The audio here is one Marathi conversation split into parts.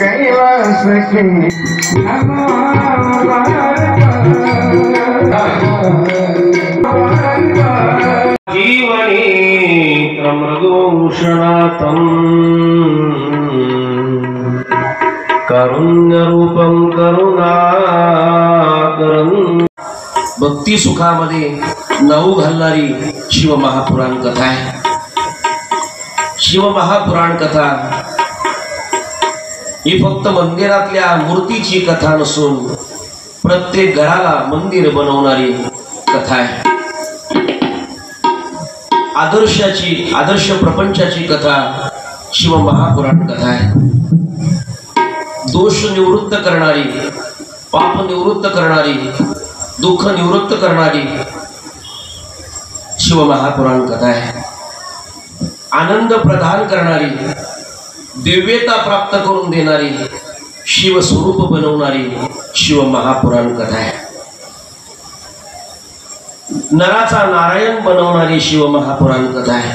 कैलास की जीवनी त्रमृदूषणातं कारुण्यरूपं करुणाकरं भक्ती सुखामध्ये नाऊ घालणारी शिव महापुराण कथा आहे। शिव महापुराण कथा ही फक्त मंदिरातल्या मूर्तीची कथा नसून प्रत्येक घराला मंदिर बनवणारी कथा आहे। आदर्श प्रपंचाची कथा शिव महापुराण कथा आहे। दोष निवृत्त करणारी, पाप निवृत्त करणारी, दुःख निवृत्त करणारी शिव महापुराण कथा आहे। आनंद प्रदान करणारी, दिव्यता प्राप्त करून देणारी, शिव स्वरूप बनवणारी शिव महापुराण कथा आहे। नराचा नारायण बनवणारी शिव महापुराण कथा आहे।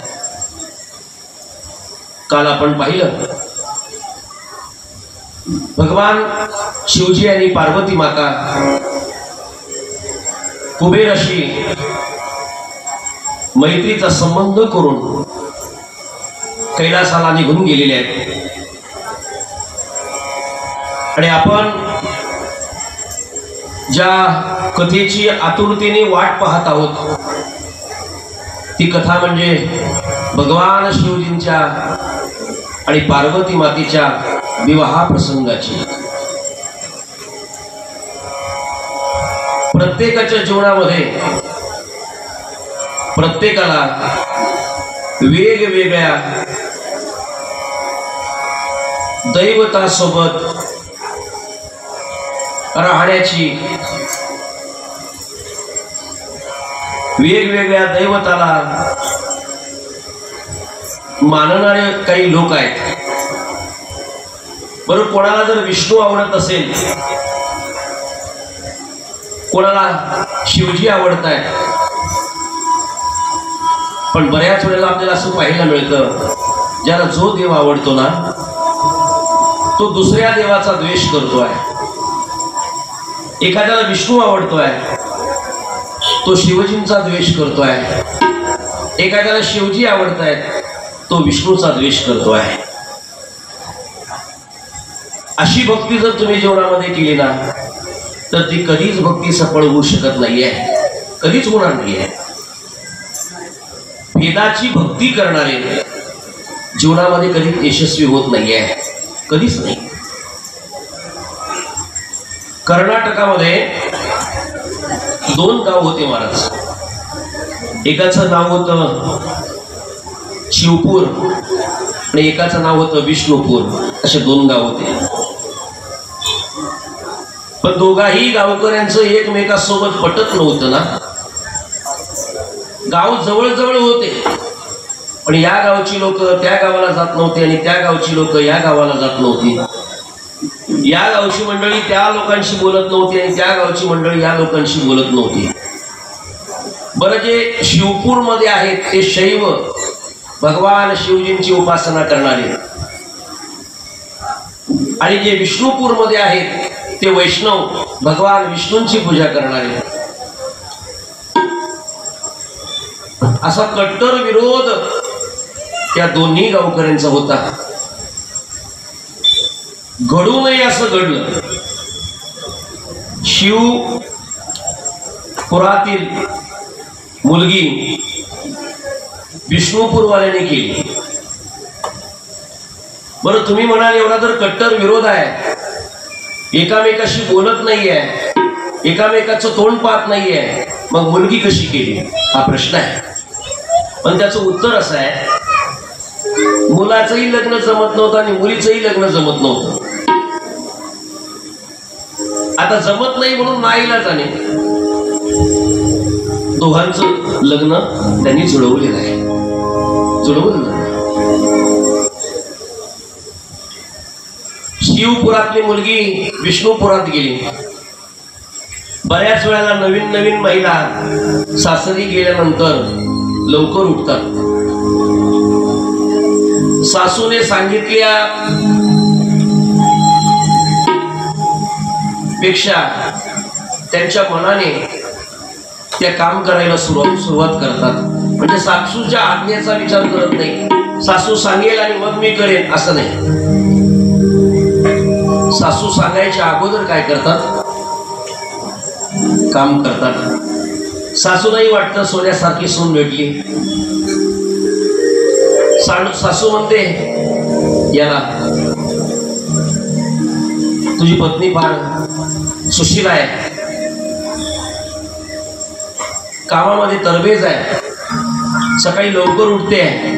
काल आपण पाहिलं भगवान शिवजी आणि पार्वती माता कुबेराशी मैत्रीचा संबंध करून कैलासाला निघून गेलेले आहेत आणि आपण ज्या कथेची आतुरतेने वाट पाहत आहोत ती कथा म्हणजे भगवान शिवजींच्या आणि पार्वती मातेच्या विवाह प्रसंगाची। प्रत्येकाच्या जीवनामध्ये प्रत्येकाला वेगवेगळ्या दैवतासोबत राहण्याची, वेगवेगळ्या दैवताला मानणारे काही लोक आहेत। बरोबर, कोणाला जर विष्णू आवडत असेल, कोणाला शिवजी आवडत आहेत, पण बऱ्याच वेळेला आपल्याला असं पाहायला मिळतं ज्याला जो देव आवडतो ना तो दुसऱ्या देवाचा द्वेष करतोय। एखाद्याला विष्णू आवडतोय तो शिवजींचा द्वेष करतोय, एखाद्याला शिवजी आवडत आहेत तो विष्णूचा द्वेष करतोय। अशी भक्ती जर तुम्ही जीवनामध्ये केली ना तर ती कधीच भक्ती सफळ होऊ शकत नाहीये, कधीच होणार नाहीये। वेदाची भक्ती करणारे जीवनामध्ये कधीच यशस्वी होत नाहीये, कधीच नाही। कर्नाटकामध्ये दोन गाव होते महाराज, एकाचं नाव होतं शिवपूर आणि एकाचं नाव होतं विष्णुपूर, असे दोन गाव होते। पण दोघाही गावकऱ्यांचं एकमेकांसोबत पटत नव्हतं ना। गाव जवळ जवळ होते पण या गावची लोक त्या गावाला जात नव्हते आणि त्या गावची लोक या गावाला जात नव्हती। या गावची मंडळी त्या लोकांशी बोलत नव्हती आणि त्या गावची मंडळी या लोकांशी बोलत नव्हती। बरं, जे शिवपूर मध्ये आहेत ते शैव, भगवान शिवजींची उपासना करणारे, आणि जे विष्णुपूर मध्ये आहेत ते वैष्णव, भगवान विष्णूंची पूजा करणारे। असा कट्टर विरोध त्या दोन्ही गावकऱ्यांचा होता। घडू नये असं घडलं। शिवपुरातील मुलगी विष्णुपूरवाल्याने केली। बरं, तुम्ही म्हणाल एवढा जर कट्टर विरोध आहे, एकामेकाशी बोलत नाहीये, एकामेकाचं तोंड पाहत नाहीये, मग मुलगी कशी केली हा प्रश्न आहे। पण त्याचं उत्तर असं आहे, मुलाचंही लग्न जमत नव्हतं आणि मुलीचंही लग्न जमत नव्हतं। आता जमत नाही म्हणून नाईलाजाने दोघांचं लग्न त्यांनी जुळवलेलं आहे, जुळवलं। शिवपुरातली मुलगी विष्णुपुरात गेली। बऱ्याच वेळेला नवीन नवीन महिला सासरी गेल्यानंतर लवकर उठतात। सासूने सांगितल्या पेक्षा त्यांच्या मनाने त्या काम करायला सुरुवात करतात. म्हणजे सासूच्या आज्ञेचा विचार करत नाही. सासू सांगेल आणि मग मी करेन असं नाही. सासू सांगायच्या अगोदर काय करतात, काम करतात. सासूलाही वाटतं सोन्यासारखी सून भेटली. सासू म्हणते याला, तुझी पत्नी फार सुशील आहे, कामामध्ये तरबेज आहे, सकाळी लवकर उठते आहे,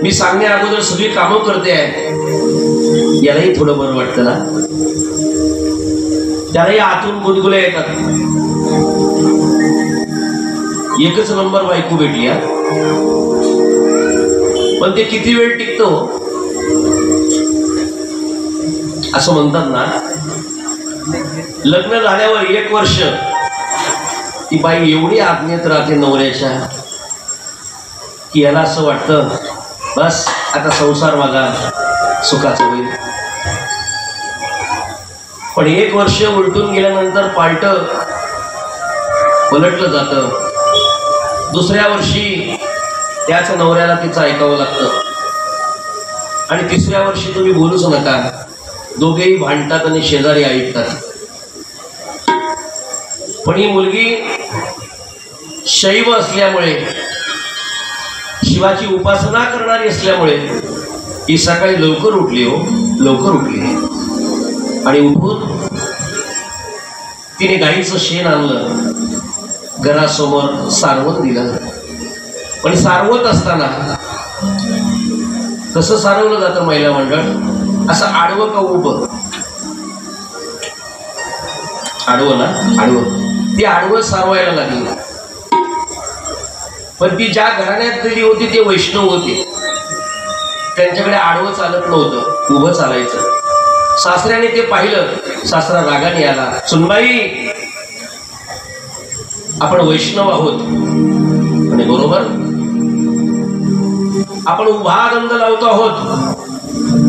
मी सांगण्या अगोदर सगळी कामं करते आहे. यालाही थोडं बरं वाटतं ना. त्यालाही आतून गुदगुल्या येतात. एकच नंबर बायको भेटली हा. पण ते किती वेळ टिकतो असं म्हणतात ना. लग्न झाल्यावर 1 वर्ष ती बाई एवढी आज्ञेत राहते नवऱ्याच्या की याला असं वाटतं बस आता संसार माझा सुखाचा होईल. पण 1 वर्ष उलटून गेल्यानंतर पालट पलटलं जातं. दुसऱ्या वर्षी त्याच नवऱ्याला तिचं ऐकावं लागतं. आणि तिसऱ्या वर्षी तुम्ही बोलूच नका, दोघेही भांडतात आणि शेजारी ऐकतात. पण ही मुलगी शैव असल्यामुळे, शिवाची उपासना करणारी असल्यामुळे ही सकाळी लवकर उठली. हो, लवकर उठली. आणि उठून तिने गाईचं शेण आणलं, घरासमोर सारवत दिलं. पण सारवत असताना कसं सारवलं जातं महिला मंडळ, असं आडवं का उभं, आडवं ना, आडवं. ती आडवं सारवायला लागली. पण ती ज्या घराण्यात दिली होती ते वैष्णव होते, त्यांच्याकडे आडवं चालत नव्हतं, उभं चालायचं. सासऱ्याने ते पाहिलं. सासरा रागाने आला, सुनबाई आपण वैष्णव आहोत आणि बरोबर, आपण उभा आनंद लावतो आहोत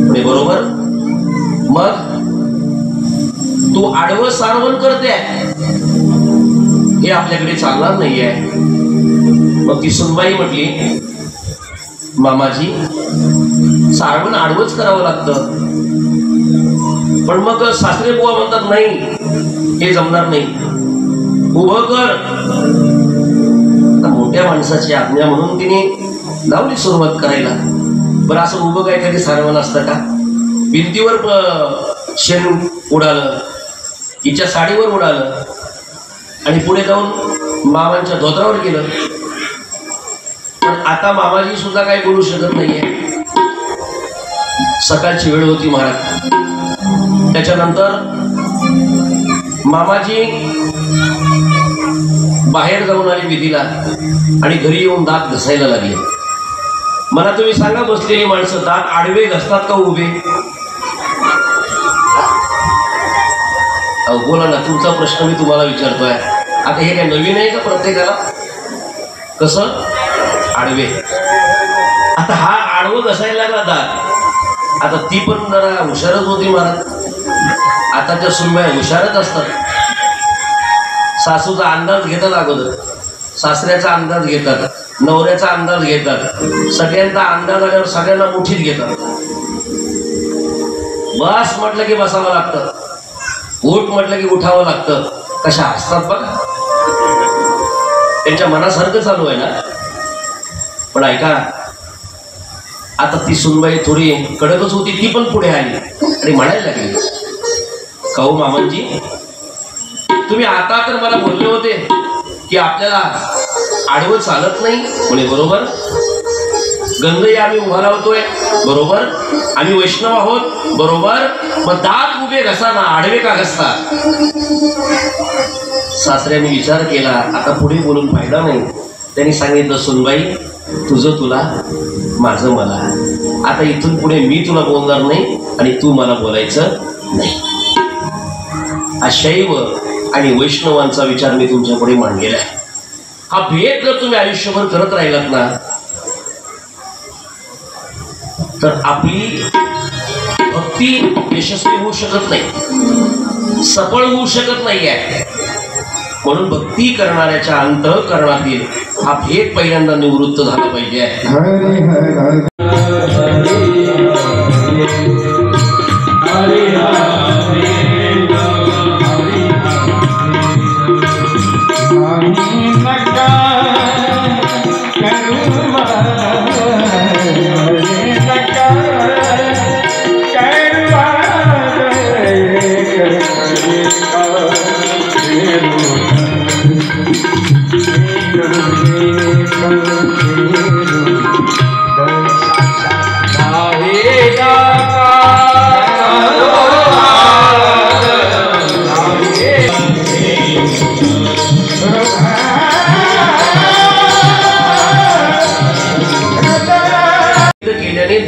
आणि बरोबर, मग तू आडवं सारवण करते हे आपल्याकडे चालणार नाहीये. मग ती सुनबाई म्हटली, मामाजी सारवण आडवंच करावं लागतं. पण मग सासरे बुवा म्हणतात नाही, हे जमणार नाही, उभं कर. मोठ्या माणसाची आज्ञा म्हणून तिने लावली सुरुवात करायला. बरं असं उभं काय कधी सारवण असतं का? भिंतीवर शेण उडालं, हिच्या साडीवर उडालं आणि पुढे जाऊन मामांच्या धोत्रावर गेलं. पण आता मामाजी सुद्धा काही बोलू शकत नाहीये. सकाळची वेळ होती महाराज. त्याच्यानंतर मामाजी बाहेर जाऊन आले विधीला आणि घरी येऊन दात घसायला लागले. मला तुम्ही सांगा, बसलेली माणसं दात आडवे घसतात का उभे? बोला ना, तुमचा प्रश्न मी तुम्हाला विचारतोय. आता हे काय नवीन आहे का प्रत्येकाला? कसं आडवे? आता हा आडवं घसायला लागला दात. आता ती पण जरा हुशारच होती महाराज. आताच्या सुनबाया हुशारच असतात. सासूचा अंदाज घेतात अगोदर, सासऱ्याचा अंदाज घेतात, नवऱ्याचा अंदाज घेतात, सगळ्यांचा अंदाज आल्यावर सगळ्यांना मुठीत घेतात. बस म्हटलं की बसावं लागतं, उठ म्हटलं की उठावं लागतं. कशा असतात बघा, त्यांच्या मनासारखं चालू आहे ना. पण ऐका, आता ती सुनबाई थोडी कडकच होती, ती पण पुढे आली आणि म्हणायला लागली, काऊ मामांजी, तुम्ही आता तर मला बोलले होते की आपल्याला आडवं चालत नाही म्हणे, बरोबर. गंधही आम्ही उभा लावतोय, बरोबर. आम्ही वैष्णव आहोत, बरोबर. मग दात उभे घसा ना, आडवे का घसता? सासऱ्याने विचार केला, आता पुढे बोलून फायदा नाही. त्यांनी सांगितलं, सुनबाई, तुझं तुला, माझं मला. आता इथून पुढे मी तुला बोलणार नाही आणि तू मला बोलायचं नाही. हा शैव आणि वैष्णवांचा विचार मी तुमच्या पुढे मांडलेला आहे. हा भेद जर तुम्ही आयुष्यभर करत राहिलात ना, तर आपली भक्ती यशस्वी होऊ शकत नाही. सफळ होऊ शकत नाहीये. म्हणून भक्ती करणाऱ्याच्या अंतःकरणातील हा भेद पहिल्यांदा निवृत्त झाला पाहिजे.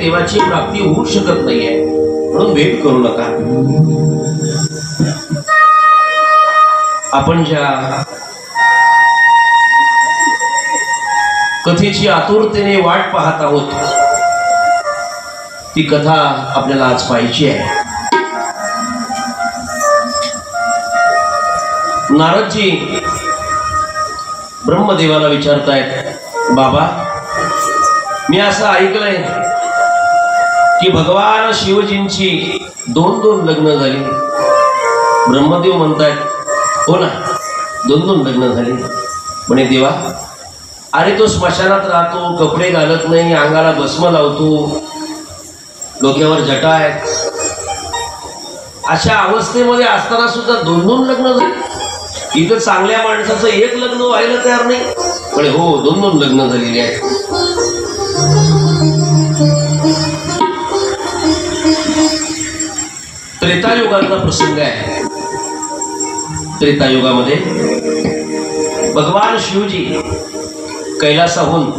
देवाची प्राप्ती होऊ शकत नाहीये. म्हणून भेद करू नका. आपण ज्या कथेची आतुरतेने वाट पाहत आहोत ती कथा आपल्याला आज पाहायची आहे. नारदजी ब्रह्मदेवाला विचारतायत, बाबा मी असं ऐकलंय की भगवान शिवजींची 2 लग्न झाली. ब्रह्मदेव म्हणतायत, हो ना, 2 लग्न झाली. म्हणे देवा, अरे तो स्मशानात राहतो, कपडे घालत नाही, अंगाला भस्म लावतो, डोक्यावर जटा आहेत, अशा अवस्थेमध्ये असताना सुद्धा 2 लग्न झाली. इथं चांगल्या माणसाचं 1 लग्न व्हायला तयार नाही. म्हणे हो, 2 लग्न झालेली आहेत. त्रेतायुगाचा प्रसंग आहे. त्रेतायुगामध्ये भगवान शिवजी कैलासाहून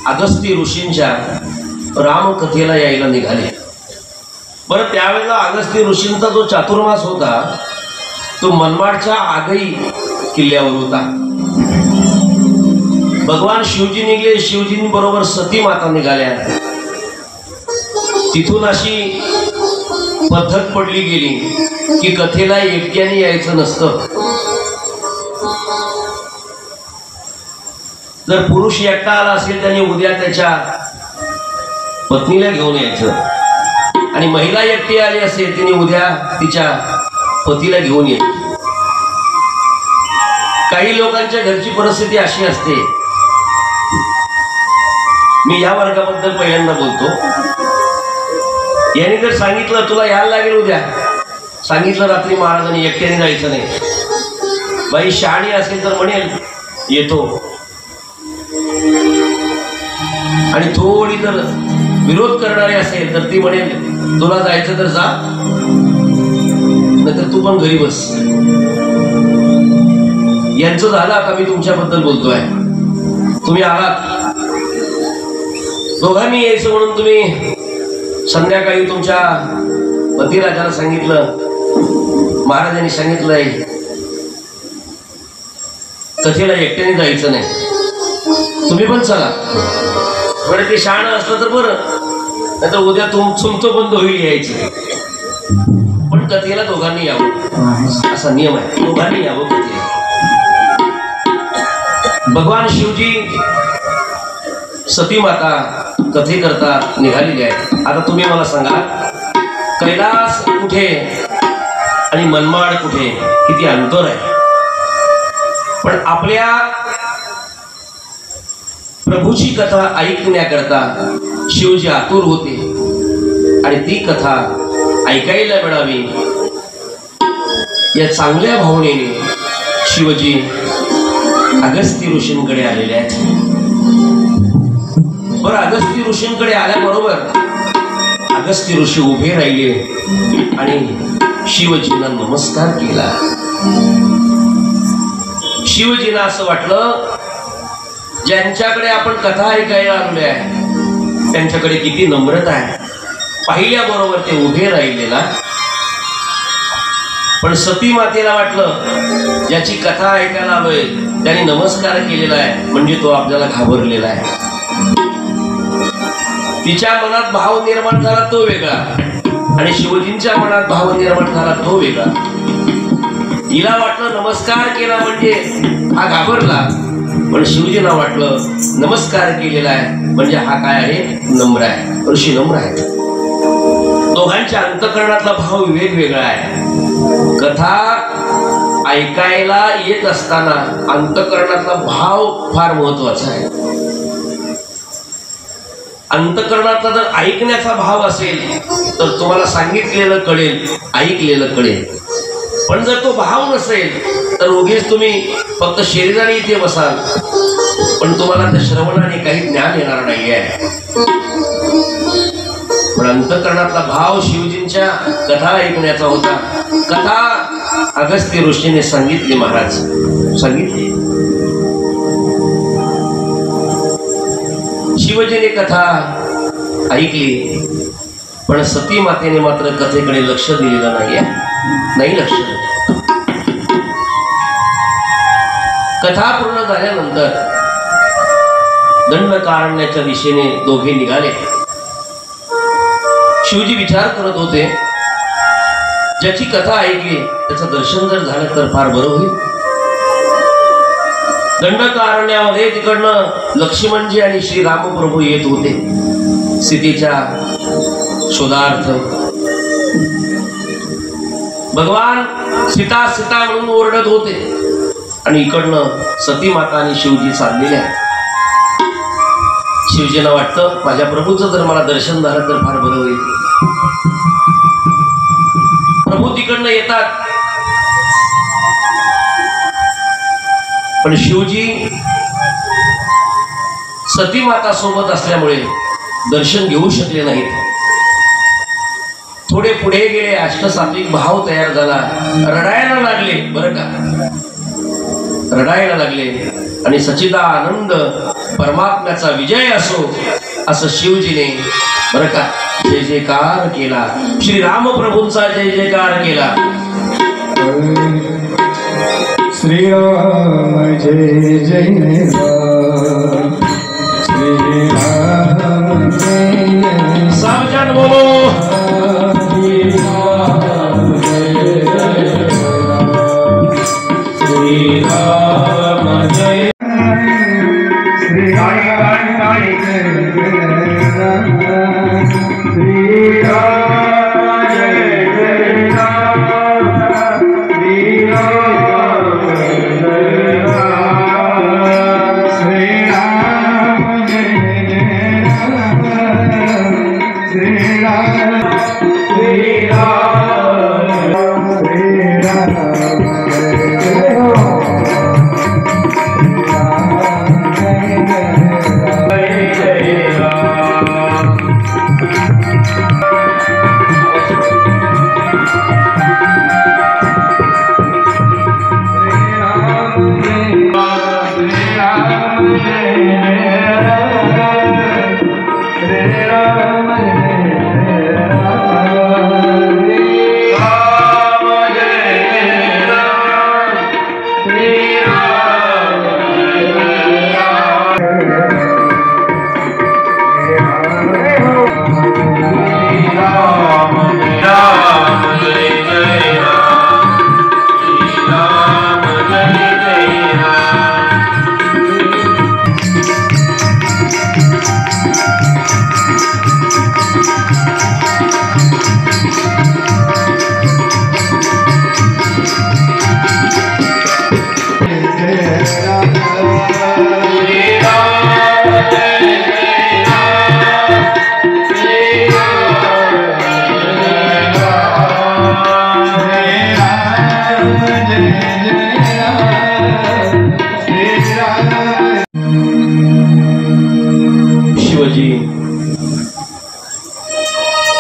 अगस्ती ऋषींच्या रामकथेला यायला निघाले. बरं, त्यावेळेला अगस्ती ऋषींचा जो चातुर्मास होता तो मनमाडच्या आगई किल्ल्यावर होता. भगवान शिवजी निघले, शिवजींबरोबर सती माता निघाल्या. तिथून अशी पद्धत पडली गेली की कथेला एकट्याने यायचं नसतं. जर पुरुष एकटा आला असेल त्याने उद्या त्याच्या पत्नीला घेऊन यायचं, आणि महिला एकटी आली असेल तिने उद्या तिच्या पतीला घेऊन यायचं. काही लोकांच्या घरची परिस्थिती अशी असते. मी या वर्गाबद्दल पहिल्यांदा बोलतो. यांनी जर सांगितलं तुला यायला लागेल उद्या, सांगितलं रात्री महाराजांनी एकट्याने जायचं नाही, बाई शहाणी असेल तर म्हणेल येतो, आणि थोडी जर विरोध करणारी असेल तर ती म्हणेल तुला जायचं तर जा, नाहीतर तू पण घरी बस. यांचं झालं. आता मी तुमच्याबद्दल बोलतोय. तुम्ही आलात, दोघांनी यायचं म्हणून तुम्ही संध्याकाळी तुमच्या पतिराजाला सांगितलं, महाराजांनी सांगितलंय कथेला एकट्याने जायचं नाही, तुम्ही पण चला. बरं, ते शहाणं असलं तर बरं, नाहीतर उद्या तुमचं बंद होईल यायचं. पण कथेला दोघांनी यावं असा नियम आहे. दोघांनी यावं कथेला. भगवान शिवजी सती माता कथे करता निघालेली आहे. आता तुम्ही मला सांगा, कैलास कुठे आणि मनमाड कुठे, किती अंतर आहे. पण आपल्या प्रभूची कथा ऐकण्याकरता शिवजी आतुर होते, आणि ती कथा ऐकायला मिळावी या चांगल्या भावनेने शिवजी अगस्ती ऋषींकडे आलेले आहेत. बरं, अगस्ती ऋषींकडे आल्याबरोबर अगस्ती ऋषी उभे राहिले आणि शिवजींना नमस्कार केला. शिवजींना असं वाटलं ज्यांच्याकडे आपण कथा ऐकायला आलेलो आहे त्यांच्याकडे किती नम्रता आहे. पाहिल्याबरोबर ते उभे राहिले ना. पण सती मातेला वाटलं ज्याची कथा ऐकायला आलोय त्याने नमस्कार केलेला आहे म्हणजे तो आपल्याला घाबरलेला आहे. तिच्या मनात भाव निर्माण झाला तो वेगळा, आणि शिवजींच्या मनात भाव निर्माण झाला तो वेगळा. हिला वाटलं नमस्कार केला म्हणजे हा घाबरला, पण शिवजींना वाटलं नमस्कार केलेला आहे म्हणजे हा काय आहे, नम्र आहे, ऋषी नम्र आहे. दोघांच्या अंतःकरणातला भाव वेगवेगळा आहे. कथा ऐकायला येत असताना अंतःकरणातला भाव फार महत्वाचा आहे. अंतःकरणातला जर ऐकण्याचा भाव असेल तर तुम्हाला सांगितलेलं कळेल, ऐकलेलं कळेल. पण जर तो भाव नसेल तर उगीच तुम्ही फक्त शरीराने इथे बसाल, पण तुम्हाला त्या श्रवणाने काही ज्ञान येणार नाहीये. पण अंतःकरणातला भाव शिवजींच्या कथा ऐकण्याचा होता. कथा अगस्त्य ऋषीने सांगितली, महाराज सांगितली. शिवजीने कथा ऐकली, पण सती मातेने मात्र कथेकडे लक्ष दिलेलं नाही लक्ष. कथा पूर्ण झाल्यानंतर दंडकारण्याच्या दिशेने दोघे निघाले. शिवजी विचार करत होते, ज्याची कथा ऐकली त्याचं दर्शन जर झालं तर फार बरं होईल. दंडकारण्यामध्ये तिकडनं लक्ष्मणजी आणि श्री रामप्रभू येत होते सीतेच्या शोधार्थ. भगवान सीता सीता म्हणून ओरडत होते आणि इकडनं सती माता आणि शिवजी चाललेले आहेत. शिवजींना वाटतं माझ्या प्रभूचं जर मला दर्शन झालं तर फार बरं होईल. प्रभू तिकडनं येतात, पण शिवजी सती माता सोबत असल्यामुळे दर्शन घेऊ शकले नाहीत. थोडे पुढे गेले, अष्टसात्विक भाव तयार झाला, रडायला लागले. बरं का, रडायला लागले आणि सच्चिदानंद परमात्म्याचा विजय असो असं शिवजीने बरं का जय जयकार केला. श्री रामप्रभूंचा जय जयकार केला. श्रीराम जय जय राम, श्रीराम जय सब जन बोलो श्रीराम जय जय राम, श्रीराम जय श्रीराम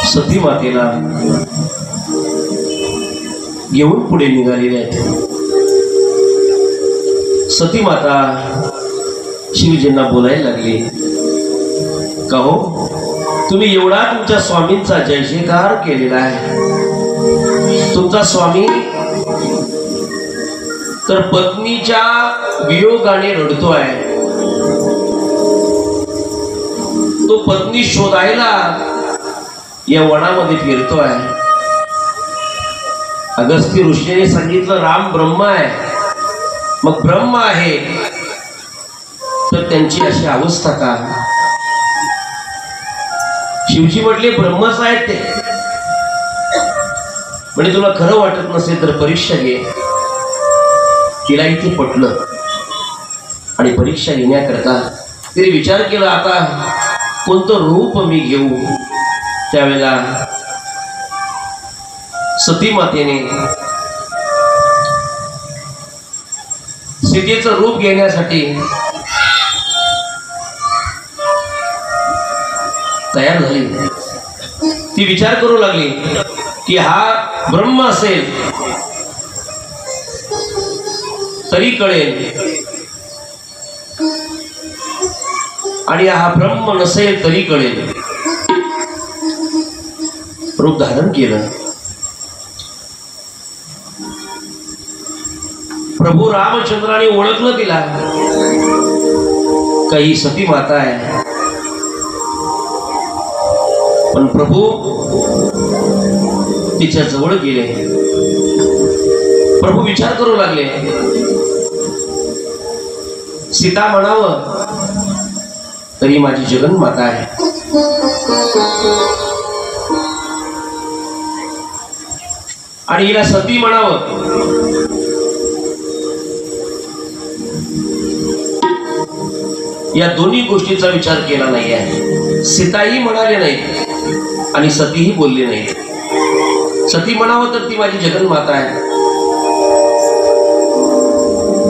सती मातेला घेऊन पुढे निघालेले आहेत. सती माता शिवजींना बोलायला लागली, का हो तुम्ही एवढा तुमच्या स्वामींचा जय जयकार केलेला आहे. तुमचा स्वामी तर पत्नीच्या वियोगाने रडतोय. तो पत्नी शोधायला या वनामध्ये फिरतोय. अगस्त्य ऋषीने सांगितलं राम ब्रह्म आहे. मग ब्रह्म आहे तर त्यांची अशी अवस्था का? शिवजी म्हटले ब्रह्मच आहेत ते. म्हणजे तुला खरं वाटत नसेल तर परीक्षा घे. तिला इथे पटलं आणि परीक्षा घेण्याकरता तिने विचार केला आता कोणतं रूप मी घेऊ. त्यावेळेला सती मातेने सीतेचं रूप घेण्यासाठी तयार झाली. ती विचार करू लागली की हा ब्रह्म असेल तरी कळेल आणि हा ब्रह्म नसेल तरी कळेल. रूप धारण केलं. प्रभू रामचंद्राने ओळखलं तिला काही सती माता आहे. पण प्रभू तिच्या जवळ गेले. प्रभू विचार करू लागले सीता म्हणावं तरी माझी जगन्माता आहे. आणि हिला सती म्हणावं या दोन्ही गोष्टीचा विचार केला नाही आहे. सीताही म्हणाले नाही आणि सतीही बोलले नाही. सती म्हणावं तर ती माझी जगन्माता आहे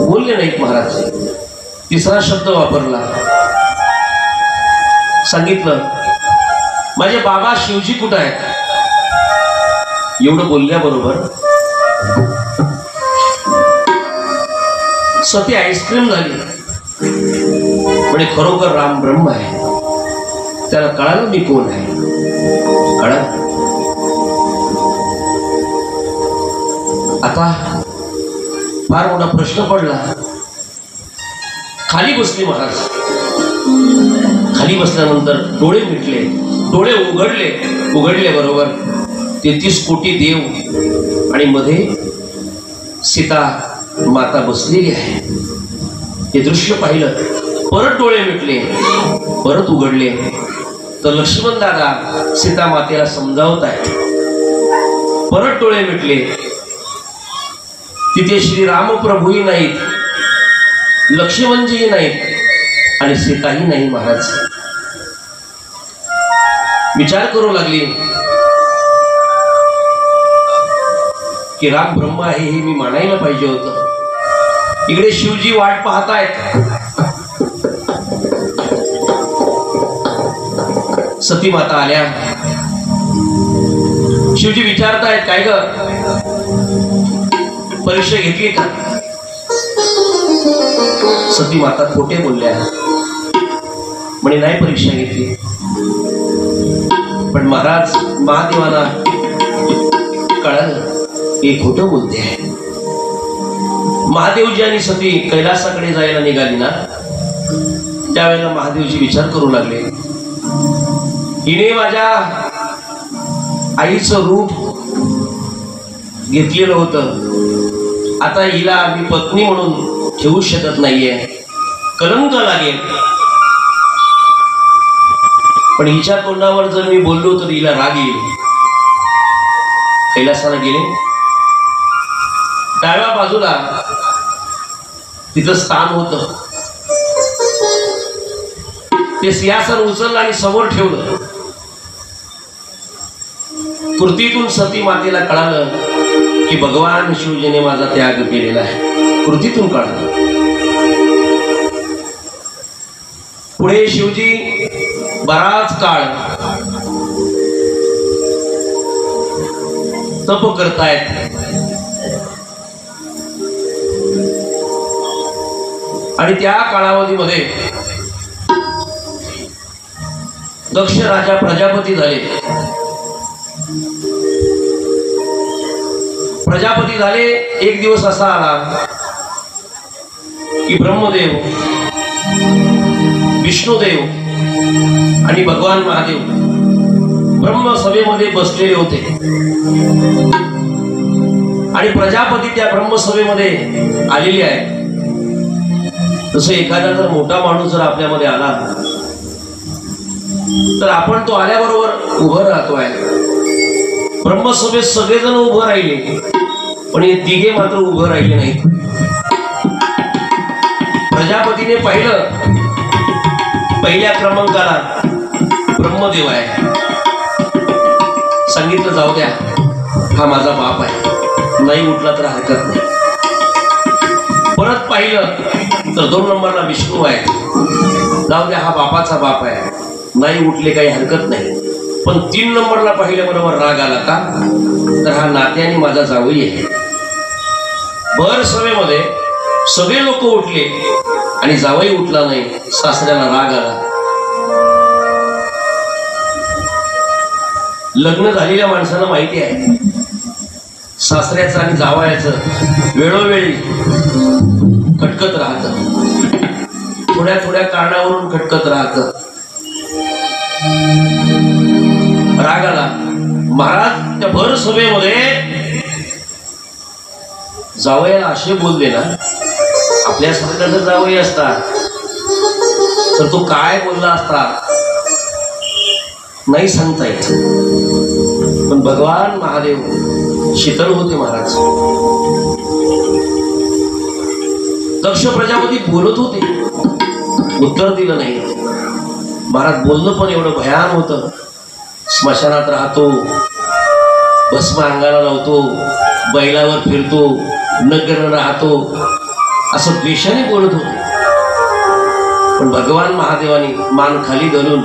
बोलले नाहीत महाराज. तिसरा शब्द वापरला. सांगितलं माझे बाबा शिवजी कुठं आहेत. एवढं बोलल्याबरोबर सती आईस्क्रीम झाली. म्हणजे खरोखर राम ब्रह्म आहे. त्याला कळालं मी कोण आहे. कळालं. आता फार मोठा प्रश्न पडला. खाली बसली महाराज. खाली बसल्यानंतर डोळे मिटले. डोळे उघडले बरोबर 33 कोटी देव आणि मध्ये सीता माता बसलेली आहे. हे दृश्य पाहिलं. परत डोळे मिटले. परत उघडले तर लक्ष्मण दादा सीता मातेला समजावत आहे. परत डोळे मिटले. तिथे श्री रामप्रभूही नाहीत, लक्ष्मणजीही नाहीत आणि सीताही नाही महाराज. विचार करू लागली की राम ब्रह्म आहे हे मी मानायला पाहिजे होतं. इकडे शिवजी वाट पाहतायत. सती माता आल्या. शिवजी विचारतायत काय ग परीक्षा घेतली का. सती माता खोटे बोलल्या. म्हणे नाही परीक्षा घेतली. पण महाराज महादेवाला कळालं हे खोटं बोलते आहे. महादेवजी आणि सती कैलासाकडे जायला निघाली ना त्यावेळेला महादेवजी विचार करू लागले हिने माझ्या आईचं रूप घेतलेलं होतं. आता हिला मी पत्नी म्हणून ठेवू शकत नाहीये. कलंक लागेल. पण हिच्या तोंडावर जर मी बोललो तर हिला राग येईल. कैलासाला गेले. डाव्या बाजूला तिचं स्थान होतं. ते सिंहासन उचललं आणि समोर ठेवलं. कृतीतून सती मातेला कळालं की भगवान शिवजीने माझा त्याग केलेला आहे. कृतीतून कळालं. पुढे शिवजी बराच काळ तप करतायत आणि त्या कालावधीमध्ये दक्ष राजा प्रजापती झाले. प्रजापती झाले. एक दिवस असा आला की ब्रह्मदेव, विष्णुदेव आणि भगवान महादेव ब्रह्मसभेमध्ये बसलेले होते आणि प्रजापती त्या ब्रह्मसभेमध्ये आलेली आहे. तसं एखादा जर मोठा माणूस जर आपल्यामध्ये आला तर आपण तो आल्याबरोबर उभं राहतो आहे. ब्रह्मसभेत सगळेजण उभं राहिले पण हे तिघे मात्र उभं राहिले नाहीत. प्रजापतीने पाहिलं, पहिल्या क्रमांकाला ब्रह्मदेव आहे. सांगितलं जाऊ द्या, हा माझा बाप आहे, नाही उठला तर हरकत नाही. परत पाहिलं तर 2 नंबरला विष्णू आहे. जाऊ द्या, हा बापाचा बाप आहे, नाही उठले काही हरकत नाही. पण 3 नंबरला पाहिल्याबरोबर राग आला का, तर हा नात्याने माझा जावई आहे. भर सभेमध्ये सगळे लोक उठले आणि जावई उठला नाही. सासऱ्याला राग आला. लग्न झालेल्या माणसाला माहिती आहे, सासऱ्याचं आणि जावयाचं वेळोवेळी खटकत राहत, थोड्या थोड्या कारणावरून खटकत राहत. राग आला. महाराज त्या भर सभेमध्ये जावयाला असे बोलले ना, आपल्यासारखा जर जावई असता तर तो काय बोलला असता नाही सांगता येत. पण भगवान महादेव शीतल होते महाराज. दक्ष प्रजापती बोलत होते, उत्तर दिलं नाही. महाराज बोलणं पण एवढं भयान होतं. स्मशानात राहतो, भस्म अंगाला लावतो, बैलावर फिरतो, नग्न राहतो, असं द्वेषाने बोलत होते. पण भगवान महादेवाने मान खाली घालून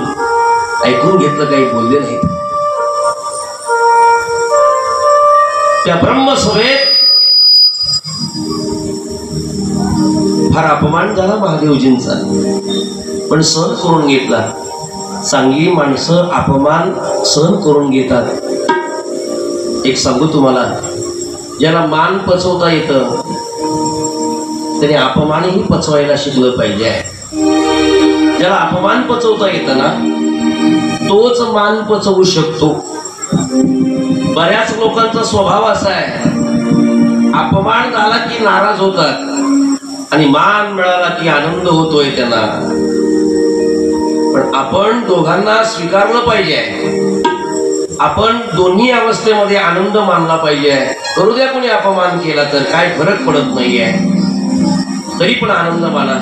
ऐकून घेतलं, काही बोलले नाही. त्या ब्रह्मसभेत फार अपमान झाला महादेवजींचा, पण सहन करून घेतला. चांगली माणसं अपमान सहन करून घेतात. एक सांगू तुम्हाला, ज्याला मान पचवता येतं त्याने अपमानही पचवायला शिकलं पाहिजे आहे. ज्याला अपमान पचवता येतं ना, तोच मान पचवू शकतो. बऱ्याच लोकांचा स्वभाव असा आहे, अपमान झाला की नाराज होतात आणि मान मिळाला की आनंद होतोय त्यांना. पण आपण दोघांना स्वीकारलं पाहिजे. आपण दोन्ही अवस्थेमध्ये आनंद मानला पाहिजे. करू द्या कोणी अपमान केला तर काय फरक पडत नाहीये, तरी पण आनंद माना.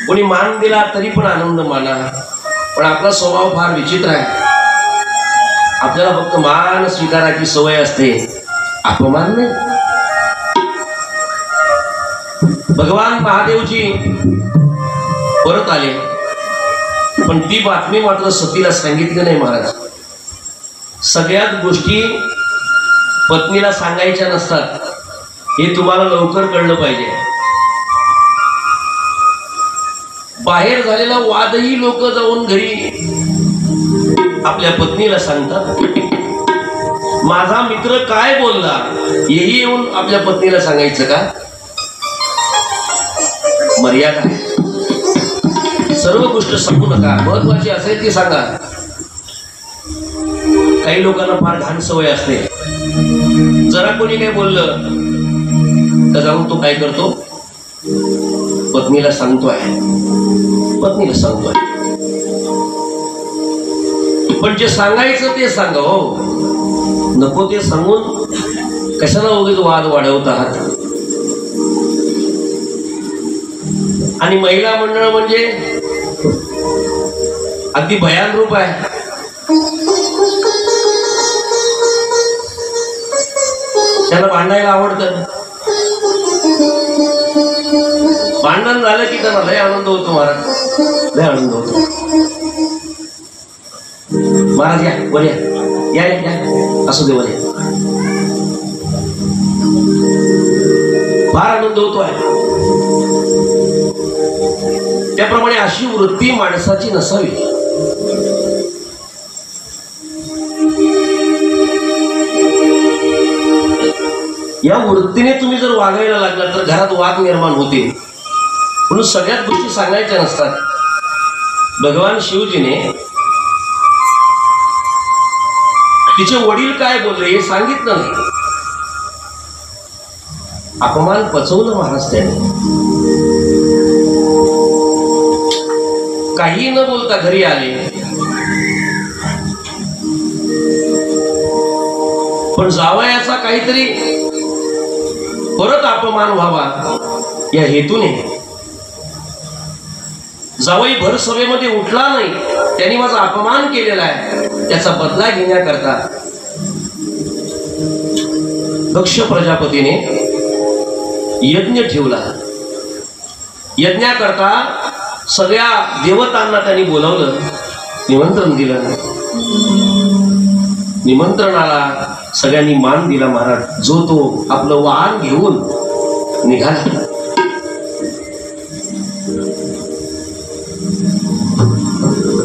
कोणी मान दिला तरी पण आनंद माना. पण आपला स्वभाव फार विचित्र आहे. आपल्याला फक्त मान स्वीकारायची सवय असते, अपमान नाही. भगवान महादेवजी परत आले, पण ती बातमी मात्र सतीला सांगितली नाही महाराज. सगळ्याच गोष्टी पत्नीला सांगायच्या नसतात, हे तुम्हाला लवकर कळलं पाहिजे. बाहेर झालेला वादही लोक जाऊन घरी आपल्या पत्नीला सांगतात. माझा मित्र काय बोलला हेही येऊन आपल्या पत्नीला सांगायचं का? मर्यादा आहे. सर्व गोष्ट सांगू नका, महत्वाची असेल ती सांगा. काही लोकांना फार घाण सवय असते, जरा कोणी काय बोललं तर जाऊन तो काय करतो, पत्नीला सांगतोय. पण जे सांगायचं ते सांगा हो, नको ते सांगून कशाला उगीच वाद वाढवत आहात. आणि महिला मंडळ म्हणजे अगदी भयान रूप आहे. त्याला भांडायला आवडतं. भांडण झालं की त्याला लय आनंद होतो महाराज, लय आनंद होतो. महाराज या वर या, या असू दे वर या. फार आनंद होतो आहे. त्याप्रमाणे अशी वृत्ती माणसाची नसावी. या वृत्तीने तुम्ही जर वागायला लागला तर घरात वाद निर्माण होते. म्हणून सगळ्यात गोष्टी सांगायच्या नसतात. भगवान शिवजीने तिचे वडील काय बोलले हे सांगितलं नाही. अपमान पचवलं महाराज त्याने. काही न बोलता घरी आले. पण जावयाचा काहीतरी परत अपमान व्हावा या हेतूने जावई भर सभेमध्ये उठला नाही. त्यांनी माझा अपमान केलेला आहे, त्याचा बदला घेण्याकरता दक्ष प्रजापतीने यज्ञ ठेवला. यज्ञाकरता सगळ्या देवतांना त्यांनी बोलावलं, निमंत्रण दिलं. निमंत्रणाला सगळ्यांनी मान दिला महाराज. जो तो आपलं वाहन घेऊन निघाला.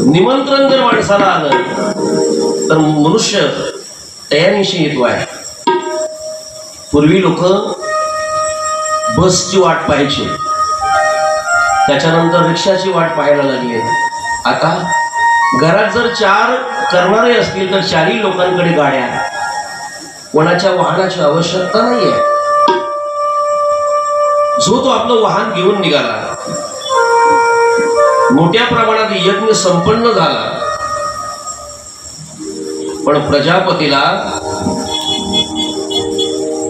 निमंत्रण जर माणसाला आलं तर मनुष्य तयारीशी येतो आहे. पूर्वी लोक बसची वाट पाहायची, त्याच्यानंतर रिक्षाची वाट पाहायला लागली. आता घरात जर 4 करणारे असतील तर 4ही लोकांकडे गाड्या. कोणाच्या वाहनाची आवश्यकता नाहीये. जो तो आपलं वाहन घेऊन निघाला. मोठ्या प्रमाणात यज्ञ संपन्न झाला. पण प्रजापतीला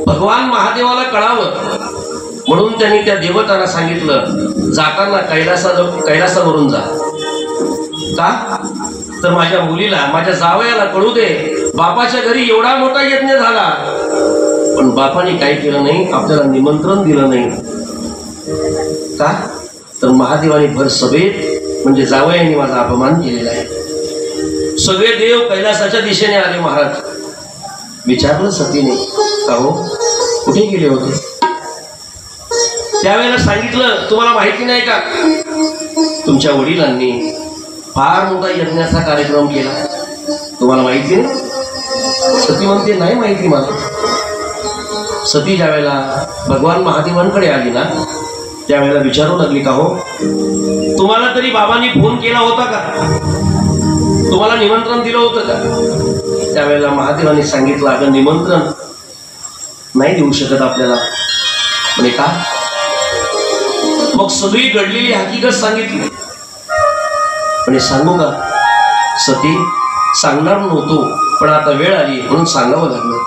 भगवान महादेवाला कळावं म्हणून त्यांनी त्या देवतांना सांगितलं, जाताना कैलासावरून जा. का तर माझ्या मुलीला, माझ्या जावयाला कळू दे, बापाच्या घरी एवढा मोठा यज्ञ झाला पण बापाने काय केलं नाही, आपल्याला निमंत्रण दिलं नाही. का तर महादेवाने भर सभेत म्हणजे जावयाने माझा अपमान केलेला आहे. सगळे देव कैलासाच्या दिशेने आले. महाराज विचारलं सतीने, का हो कुठे गेले होते? त्यावेळेला सांगितलं, तुम्हाला माहिती नाही का, तुमच्या वडिलांनी फार मोठा यज्ञाचा कार्यक्रम केला, तुम्हाला माहिती नाही? सती म्हणते, नाही माहिती मला. सती ज्या वेळेला भगवान महादेवांकडे आली ना, त्यावेळेला विचारू लागली, का हो तुम्हाला तरी बाबांनी फोन केला होता का, तुम्हाला निमंत्रण दिलं होतं का? त्यावेळेला महादेवांनी सांगितलं, अगं निमंत्रण नाही देऊ शकत आपल्याला. म्हणे का? मग सगळी घडलेली हकीकत सांगितली. म्हणे सांगू का? सती सांगणार नव्हतो पण आता वेळ आली म्हणून सांगावं लागलं.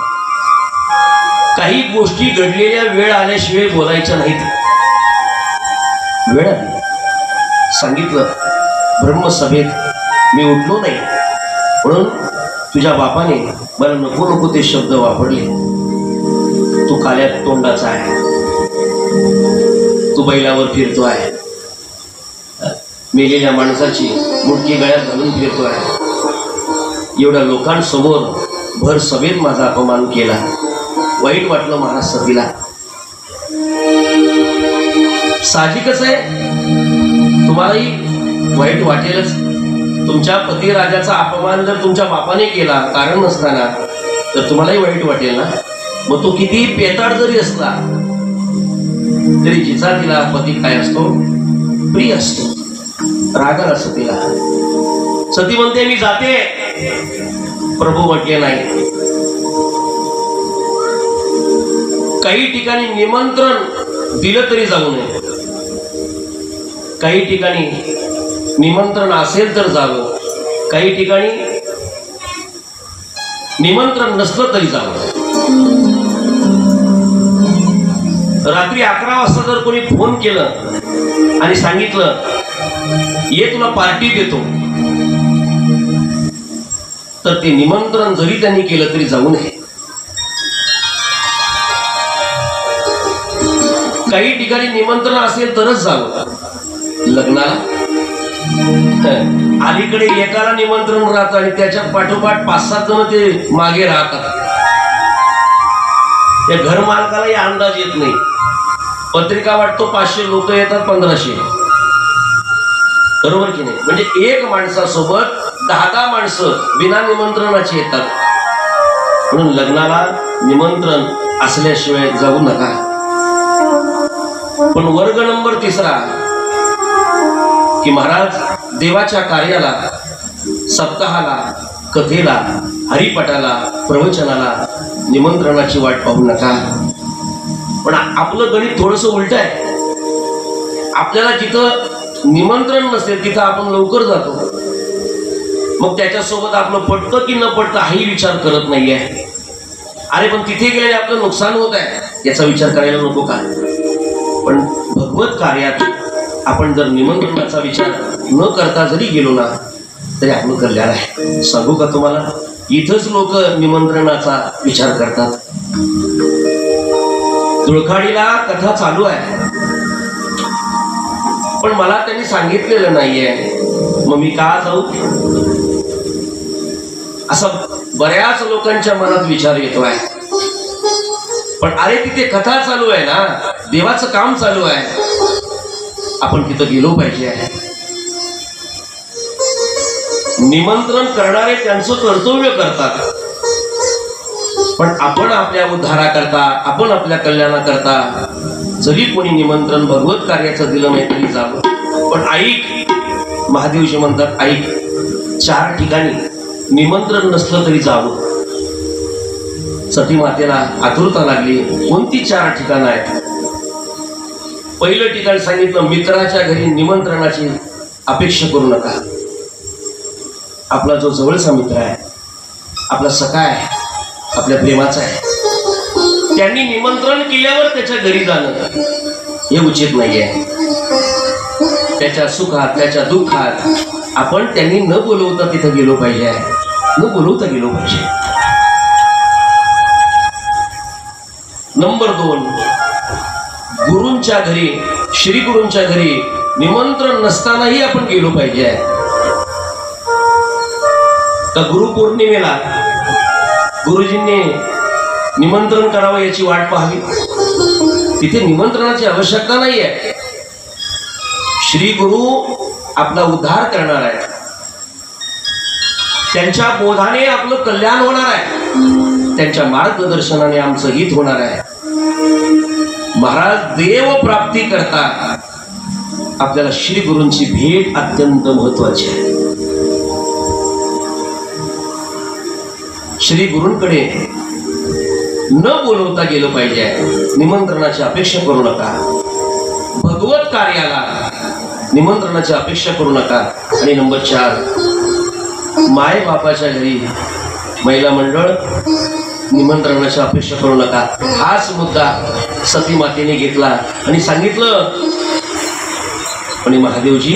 काही गोष्टी घडलेल्या वेळ आल्याशिवाय बोलायच्या नाहीत. वेळ आली, सांगितलं. ब्रह्मसभेत मी उठलो नाही म्हणून तुझ्या बापाने मला नको नको ते शब्द वापरले. तू काल्या तोंडाचा आहे, तू बैलावर फिरतो आहे, मेलेल्या माणसाची मुठकी गळ्यात घालून फिरतो आहे. एवढ्या लोकांसमोर भर सभेत माझा अपमान केला. वाईट वाटलं महाराज सतीला. साहजिकच आहे, तुम्हालाही वाईट वाटेलच. तुमच्या पतिराजाचा अपमान जर तुमच्या बापाने केला कारण नसताना तर तुम्हालाही वाईट वाटेल ना. मग तो किती पेताड जरी असला तरी जिचा तिला पती काय असतो, प्रिय असतो. रागाला सतीला. सती म्हणते, मी जाते. प्रभू म्हटले नाही. काही ठिकाणी निमंत्रण दिलं तरी जाऊ नये, काही ठिकाणी निमंत्रण असेल तर जावं, काही ठिकाणी निमंत्रण नसलं तरी जावं. रात्री 11 वाजता जर कोणी फोन केलं आणि सांगितलं, ये तुला पार्टी देतो, तर ते निमंत्रण जरी त्यांनी केलं तरी जाऊ नये. काही ठिकाणी निमंत्रण असेल तरच जावं. लग्नाला अलीकडे एकाला निमंत्रण राहतं आणि त्याच्या पाठोपाठ 5-7 जण ते मागे राहतात. त्या घर मालकालाही अंदाज येत नाही. पत्रिका वाटतो 500 लोक येतात, 1500, बरोबर की नाही? म्हणजे एक माणसासोबत 10 माणसं बिना निमंत्रणाची येतात. म्हणून लग्नाला निमंत्रण असल्याशिवाय जाऊ नका. पण वर्ग नंबर 3 की महाराज देवाच्या कार्याला, सप्ताहाला कथेला, हरिपाठाला, प्रवचनाला, निमंत्रणाची वाट पाहू नका. पण आपलं गणित थोडंसं उलट आहे. आपल्याला जिथं निमंत्रण नसेल तिथं आपण लवकर जातो. मग त्याच्यासोबत आपलं पटतं की न पटतं हाही विचार करत नाहीये. अरे पण तिथे गेल्याने आपलं नुकसान होत आहे याचा विचार करायला नको का? पण भगवत कार्यात आपण जर निमंत्रणाचा विचार न करता जरी गेलो ना तरी आपलं कल्याण आहे. सांगू का तुम्हाला, इथंच लोक निमंत्रणाचा विचार करतात. धुळखाडीला कथा चालू आहे पण मला त्यांनी सांगितलेलं नाहीये, मग मी का जाऊ? असं बऱ्याच लोकांच्या मनात विचार येतोय. पण अरे तिथे कथा चालू आहे ना, देवाचं काम चालू आहे, आपण तिथं गेलो पाहिजे. निमंत्रण करणारे त्यांचं कर्तव्य करतात, पण आपण आपल्या उद्धाराकरता, आपण आपल्या कल्याणाकरता जरी कोणी निमंत्रण भगवत कार्याचं दिलं नाही तरी जावं. पण ऐक, महादेवजी म्हणतात ऐक, 4 ठिकाणी निमंत्रण नसलं तरी जावं. सती मातेला आतुरता लागली. कोणती 4 ठिकाणं आहेत? पहिलं ठिकाण सांगितलं, मित्राच्या घरी निमंत्रणाची अपेक्षा करू नका. आपला जो जवळचा मित्र आहे, आपला सखा आहे, आपल्या प्रेमाचा आहे, त्यांनी निमंत्रण केल्यावर त्याच्या घरी जाणं हे उचित नाहीये. त्याच्या सुखात, त्याच्या दुःखात आपण त्यांनी न बोलवता तिथं गेलो पाहिजे, न बोलवता गेलो पाहिजे. नंबर 2, गुरूंच्या घरी, श्री गुरूंच्या घरी निमंत्रण नसतानाही आपण गेलो पाहिजे. तर गुरुपौर्णिमेला गुरुजींनी निमंत्रण करावं याची वाट पाहावी. तिथे निमंत्रणाची आवश्यकता नाही आहे. श्री गुरु आपला उद्धार करणार आहे, त्यांच्या बोधाने आपलं कल्याण होणार आहे, त्यांच्या मार्गदर्शनाने आमचं हित होणार आहे. महाराज देव प्राप्ती करता आपल्याला श्री गुरूंची भेट अत्यंत महत्वाची आहे. श्री गुरूंकडे न बोलवता गेलं पाहिजे. निमंत्रणाची अपेक्षा करू नका. भगवत कार्याला निमंत्रणाची अपेक्षा करू नका. आणि नंबर 4, माय बापाच्या घरी महिला मंडळ निमंत्रणाची अपेक्षा करू नका. हाच मुद्दा सती मातेने घेतला आणि सांगितलं, आणि महादेवजी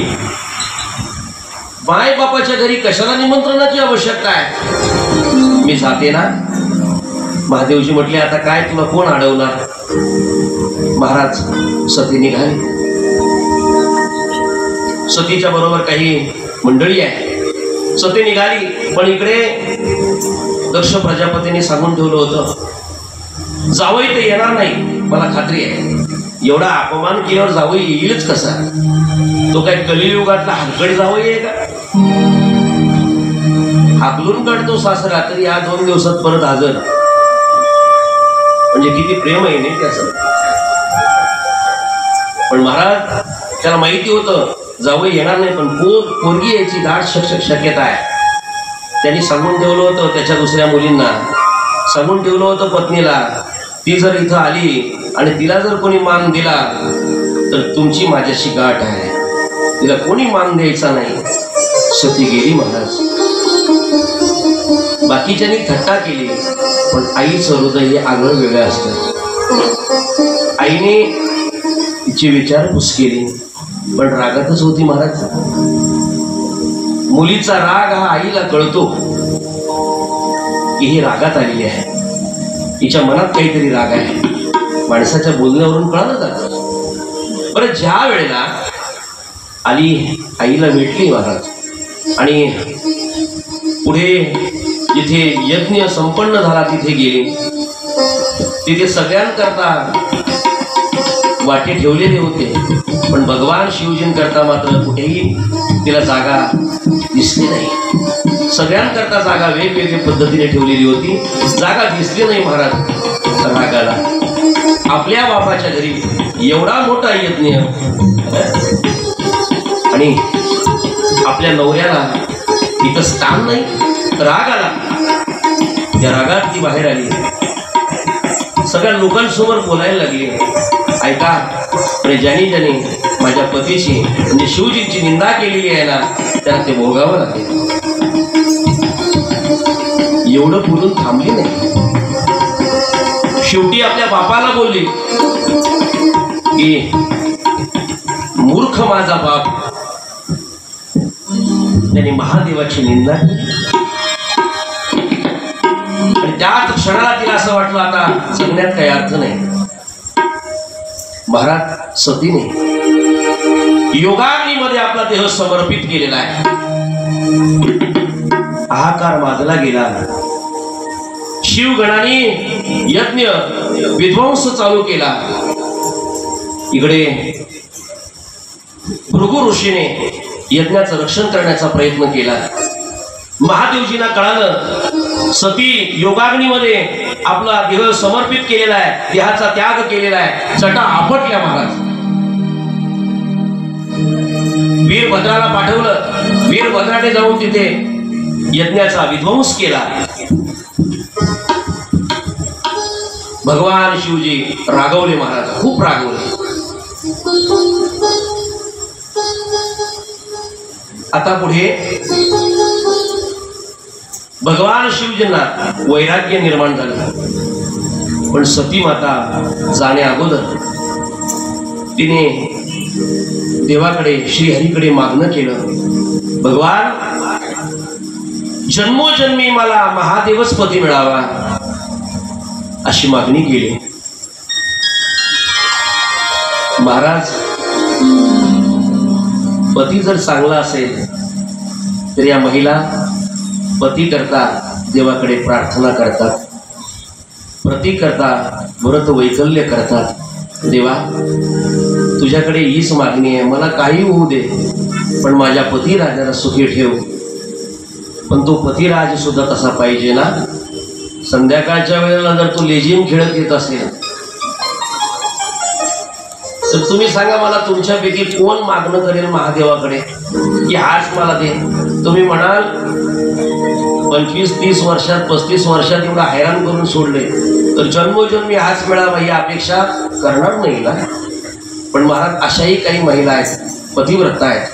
माय बापाच्या घरी कशाला निमंत्रणाची आवश्यकता आहे? मी जाते ना. महादेवजी म्हटले, आता काय तुला कोण अडवणार? महाराज सती निघाली. सतीच्या बरोबर काही मंडळी आहे. सती निघाली, पण इकडे दक्ष प्रजापतीने सांगून ठेवलं होतं, जावई ते येणार नाही. मला खात्री आहे एवढा अपमान केल्यावर जावई येईलच कसा? तो काय कलियुगातला हलकड जावई आहे का? हाकलून काढतो सासरा तरी या 2 दिवसात परत हजर. म्हणजे किती प्रेम आहे नाही त्याचं. पण महाराज त्याला माहिती होतं जावई येणार नाही, पण पोरगी यायची दाट शक्यता आहे. त्यांनी सांगून ठेवलं होतं त्याच्या दुसऱ्या मुलींना, सांगून ठेवलं होतं पत्नीला, ती जर इथं आली आणि तिला जर कोणी मान दिला तर तुमची माझ्याशी गाठ आहे. तिला कोणी मान द्यायचा नाही. सती गेली महाराज. बाकीच्यांनी थट्टा केली, पण आईचं हृदय हे आगळं वेगळं असतं. आईने तिची विचारपूस केली, पण रागातच होती महाराज. मुलीचा राग हा आईला कळतो की ही रागात आलेली आहे, तिच्या मनात काहीतरी राग आहे. माणसाच्या बोलण्यावरून कळलं जातं. बरं, ज्या वेळेला आली आईला भेटली महाराज आणि पुढे जिथे यज्ञ संपन्न झाला तिथे गेली. तिथे सगळ्यांकरता वाटे ठेवलेले होते, पण भगवान शिवजींकरता मात्र कुठेही तिला जागा दिसली नाही. सगळ्यांकरता जागा वेगवेगळ्या पद्धतीने ठेवलेली होती, जागा दिसली नाही महाराज रागाला. आपल्या बापाच्या घरी एवढा मोठा यज्ञ आणि आपल्या नवऱ्याला इथं स्थान नाही. राग आला. त्या रागात ती बाहेर आली, सगळ्या लोकांसमोर बोलायला लागली. ऐका, आणि ज्याने माझ्या पतीची म्हणजे शिवजींची निंदा केलेली आहे ना, त्याला ते भोगावं लागेल. एवढं बोलून थांबली नाही. शेवटी आपल्या बापाला बोलली की मूर्ख माझा बाप, त्याने महादेवाची निंदा केली. आणि त्याच क्षणाला तिला असं वाटलं आता जगण्यात काही अर्थ नाही. महाराज सतीने योगाग्नीमध्ये आपला देह समर्पित केलेला आहे. हाहाकार माजला गेला. शिवगणाने यज्ञ विध्वंस चालू केला. इकडे भृगु ऋषीने यज्ञाचं रक्षण करण्याचा प्रयत्न केला. महादेवजींना कळालं सती योगाग्नीमध्ये आपला देह समर्पित केलेला आहे, देहाचा त्याग केलेला आहे. जटा आपटल्या महाराज. वीरभद्राला पाठवलं. वीरभद्राने जाऊन तिथे यज्ञाचा विध्वंस केला. भगवान शिवजी रागवले महाराज, खूप रागवले. आता पुढे भगवान शिवजींना वैराग्य निर्माण झालं. पण सती माता जाण्या अगोदर तिने देवाकडे श्रीहरीकडे मागणं केलं, भगवान जन्मोजन्मी मला महादेवच पती मिळावा अशी मागणी केली. महाराज, पती जर चांगला असेल तर या महिला पती करता देवाकडे प्रार्थना करतात, प्रती करता व्रत वैकल्य करतात. देवा, तुझ्याकडे हीच मागणी आहे, मला काही होऊ दे, पण माझ्या पतिराजाला सुखी ठेव. पण तो पतिराज सुद्धा तसा पाहिजे ना. संध्याकाळच्या वेळेला जर तो लेझिम खेळत येत असेल तर तुम्ही सांगा मला, तुमच्यापैकी कोण मागणं करेल महादेवाकडे की हाच मला दे? तुम्ही म्हणाल 25-30 वर्षात 35 वर्षात एवढा हैराण करून सोडले तर जन्मोजन्मी हाच मिळावा ही अपेक्षा करणार नाही ना. पण महाराज, अशाही काही महिला आहेत, पतिव्रता आहेत,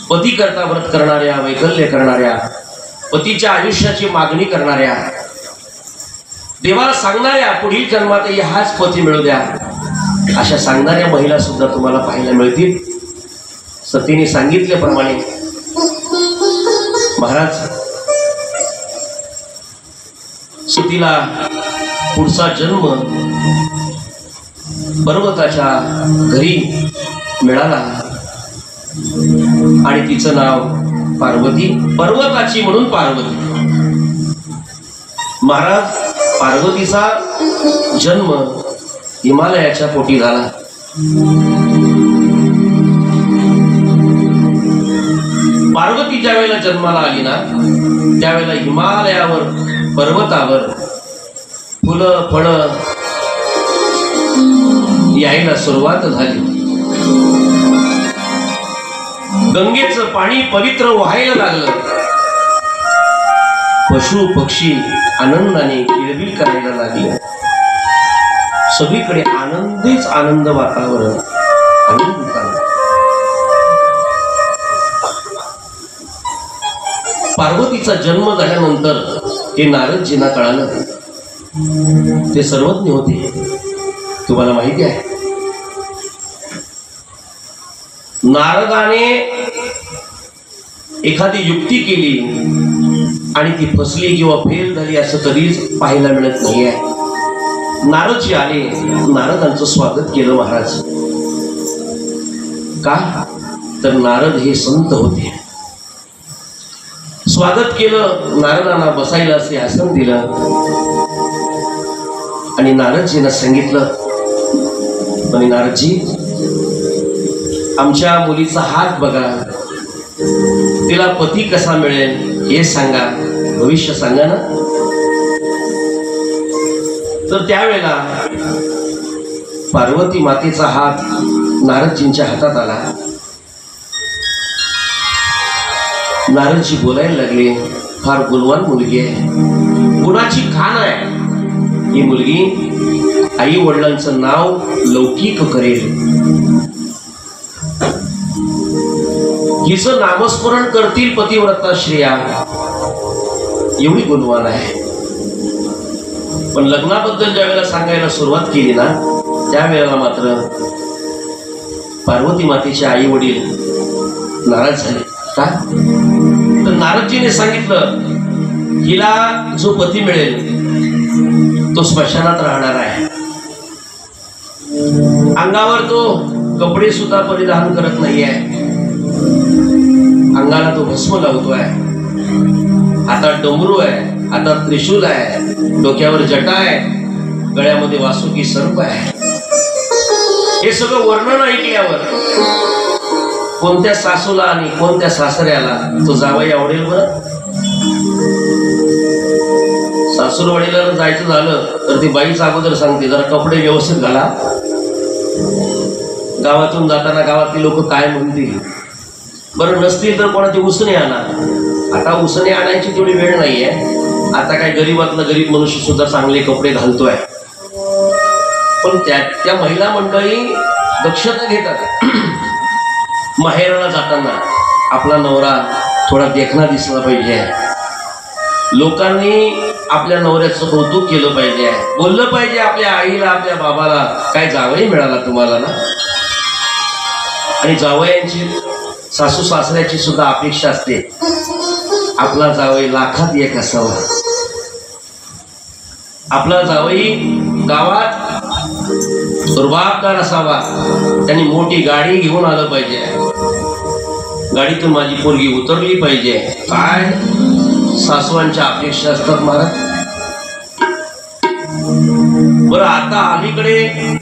पती करता व्रत करणाऱ्या, वैकल्य करणाऱ्या, पतीच्या आयुष्याची मागणी करणाऱ्या, देवाला सांगणाऱ्या पुढील जन्मातही हाच पती मिळू द्या अशा सांगणाऱ्या महिला सुद्धा तुम्हाला पाहायला मिळतील. सतीने सांगितल्याप्रमाणे महाराज सतीला पुढचा जन्म पर्वताच्या घरी मिळाला आणि तिचं नाव पार्वती, पर्वताची म्हणून पार्वती. महाराज, पार्वतीचा जन्म हिमालयाच्या पोटी झाला. पार्वती ज्या वेळेला जन्माला आली ना, त्यावेळेला हिमालयावर पर्वतावर फुलं फळं यायला सुरुवात झाली. गंगेचं पाणी पवित्र व्हायला लागलं. पशु पक्षी आनंदाने किलबिल करायला लागले. सगळीकडे आनंदीच आनंद वातावरण, आनंद झालं. पार्वतीचा जन्म झाल्यानंतर हे नारदजींना कळालं. ते सर्वज्ञ होते, तुम्हाला माहिती आहे. नारदाने एखादी युक्ती केली आणि ती फसली किंवा फेल झाली असं कधीच पाहायला मिळत नाहीये. नारदजी आले, नारदांचं स्वागत केलं महाराज. का तर नारद हे संत होते. स्वागत केलं, नारदांना बसायला असे आसन दिलं आणि नारदजींना सांगितलं, पण नारदजी, आमच्या मुलीचा हात बघा, तिला पती कसा मिळेल हे सांगा, भविष्य सांगा ना. तर त्यावेळेला पार्वती मातेचा हात नारदजींच्या हातात आला. नारदजी बोलायला लागले, फार गुणवान मुलगी आहे, गुणाची खान आहे ही मुलगी, आई वडिलांचं नाव लौकिक करेल, हिचं नामस्मरण करतील पतिव्रता श्रेया, एवढी गुणवान आहे. पण लग्नाबद्दल ज्या वेळेला सांगायला सुरुवात केली ना, त्यावेळेला मात्र पार्वती मातेचे आई वडील नाराज झाले. का तर नारदजीने सांगितलं, हिला जो पती मिळेल तो स्मशानात राहणार आहे, अंगावर तो कपडे सुद्धा परिधान करत नाहीये, अंगाला तो भस्म लावतोय, हातात डमरू आहे, हातात त्रिशूल आहे, डोक्यावर जटा आहे, गळ्यामध्ये वासुकी सर्प आहे. हे सगळं वर्णन ऐकल्यावर कोणत्या सासूला आणि कोणत्या सासऱ्याला तो जावई आवडेल बरं? सासूरवाडीला जायचं झालं तर ती बाईच अगोदर सांगते, जरा कपडे व्यवस्थित घाला, गावातून जाताना गावातली लोक काय म्हणतील, बरं नसतील तर कोणाची उसने आणा. आता उसने आणायची तेवढी वेळ नाहीये, आता काय गरीबातला गरीब मनुष्य सुद्धा चांगले कपडे घालतोय. पण त्या महिला मंडळी दक्षता घेतात. माहेराला जाताना आपला नवरा थोडा देखणा दिसला पाहिजे, लोकांनी आपल्या नवऱ्याचं कौतुक केलं पाहिजे, बोललं पाहिजे आपल्या आईला, आपल्या बाबाला, काय जावई मिळाला तुम्हाला ना. आणि जावयांची सासू सासऱ्याची सुद्धा अपेक्षा असते, आपला जावई लाखात एक असावा, आपला जावई गावात रुबाबदार असावा, त्यांनी मोठी गाडी घेऊन आलं पाहिजे, गाडीतून माझी पोरगी उतरली पाहिजे. काय सासवांच्या अपेक्षा असतात महाराज. बरं आता अलीकडे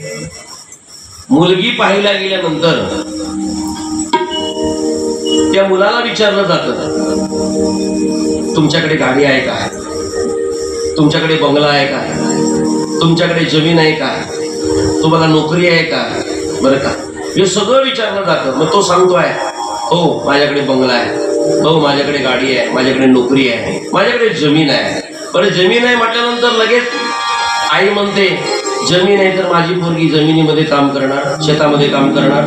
मुलगी पाहायला गेल्यानंतर त्या मुलाला विचारलं जातं, तुमच्याकडे गाडी आहे का, तुमच्याकडे बंगला आहे का, तुमच्याकडे जमीन आहे का, तुम्हाला नोकरी आहे का, बरं का, हे सगळं विचारलं जातं. मग तो सांगतोय, हो माझ्याकडे बंगला आहे, हो माझ्याकडे गाडी आहे, माझ्याकडे नोकरी आहे, माझ्याकडे जमीन आहे. बरं जमीन आहे म्हटल्यानंतर लगेच आई म्हणते, जमीन आहे तर माझी पोरगी जमिनीमध्ये काम करणार, शेतामध्ये काम करणार.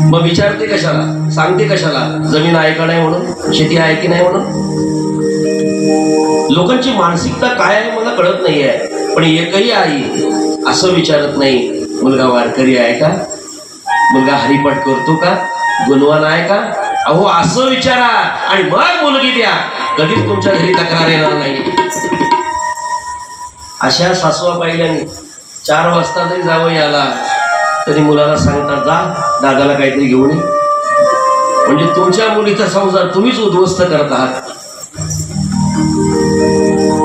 मग विचारते कशाला, सांगते कशाला, जमीन आहे का नाही म्हणून, शेती आहे की नाही म्हणून. लोकांची मानसिकता काय आहे मला कळत नाही आहे. पण एकही आई असं विचारत नाही, मुलगा वारकरी आहे का, मुलगा हरिपाठ करतो का, गुणवान आहे का. अहो असं विचारा आणि मग मुलगी द्या, कधीच तुमच्या घरी तक्रार येणार नाही. अशा सासवा पाहिल्याने 4 वाजता जरी जावं आला तरी मुलाला सांगतात, जा दादाला काहीतरी घेऊन ये. म्हणजे तुमच्या मुलीचा संसार तुम्हीच उद्ध्वस्त करत आहात.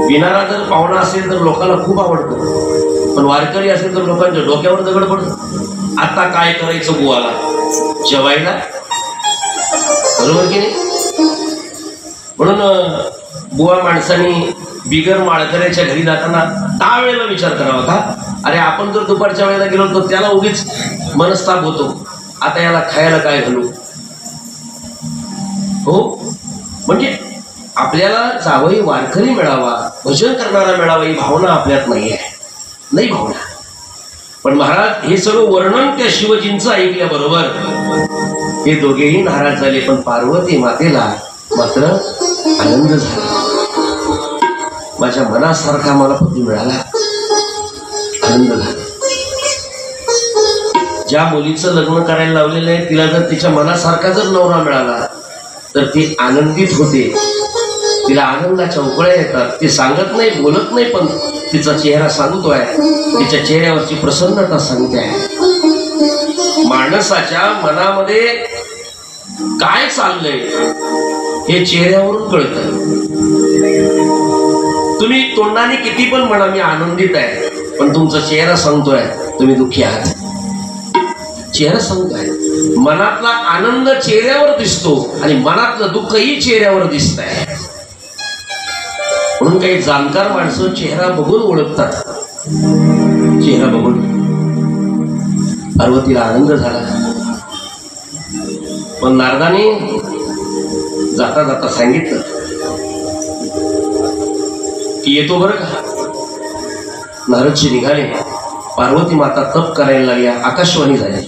पिणारा जर पाहुणा असेल तर लोकांना खूप आवडतं, पण वारकरी असेल तर लोकांच्या डोक्यावर दगड पडतं. आता काय करायचं बुवाला जेवायला, बरोबर की नाही. म्हणून बुवा माणसांनी बिगर माळकऱ्याच्या घरी जाताना 10 वेळेला विचार करावा का, अरे आपण जर दुपारच्या वेळेला गेलो तर त्याला उगीच मनस्ताप होतो, आता याला खायला काय घालू. हो म्हणजे आपल्याला जावई वारकरी मिळावा, भजन करणारा मिळावा ही भावना आपल्यात नाही आहे, नाही भावना. पण महाराज हे सगळं वर्णन त्या शिवजींचं ऐकल्याबरोबर हे दोघेही नाराज झाले. पण पार्वती मातेला मात्र आनंद झाला, माझ्या मनासारखा मला पती मिळाला, आनंद झाला. ज्या मुलीचं लग्न करायला लावलेलं आहे तिला जर तिच्या मनासारखा जर नवरा मिळाला तर ती आनंदित होते, तिला आनंदाच्या उकळ्या येतात. ती सांगत नाही, बोलत नाही, पण तिचा चेहरा सांगतोय, तिच्या चेहऱ्यावरची प्रसन्नता सांगते आहे. माणसाच्या मनामध्ये काय चाललंय हे चेहऱ्यावरून कळतं. तुम्ही तोंडाने किती पण म्हणा मी आनंदित आहे, पण तुमचा चेहरा सांगतोय तुम्ही दुःखी आहात. चेहरा सांगतोय, मनातला आनंद चेहऱ्यावर दिसतो आणि मनातलं दुःखही चेहऱ्यावर दिसत आहे. म्हणून काही जाणकार माणसं चेहरा बघून ओळखतात. चेहरा बघून पार्वतीला आनंद झाला. पण नारदाने जाता जाता सांगितलं की येतो बरं का. नारदजी निघाले. पार्वती माता तप करायला लागल्या. आकाशवाणी झाली.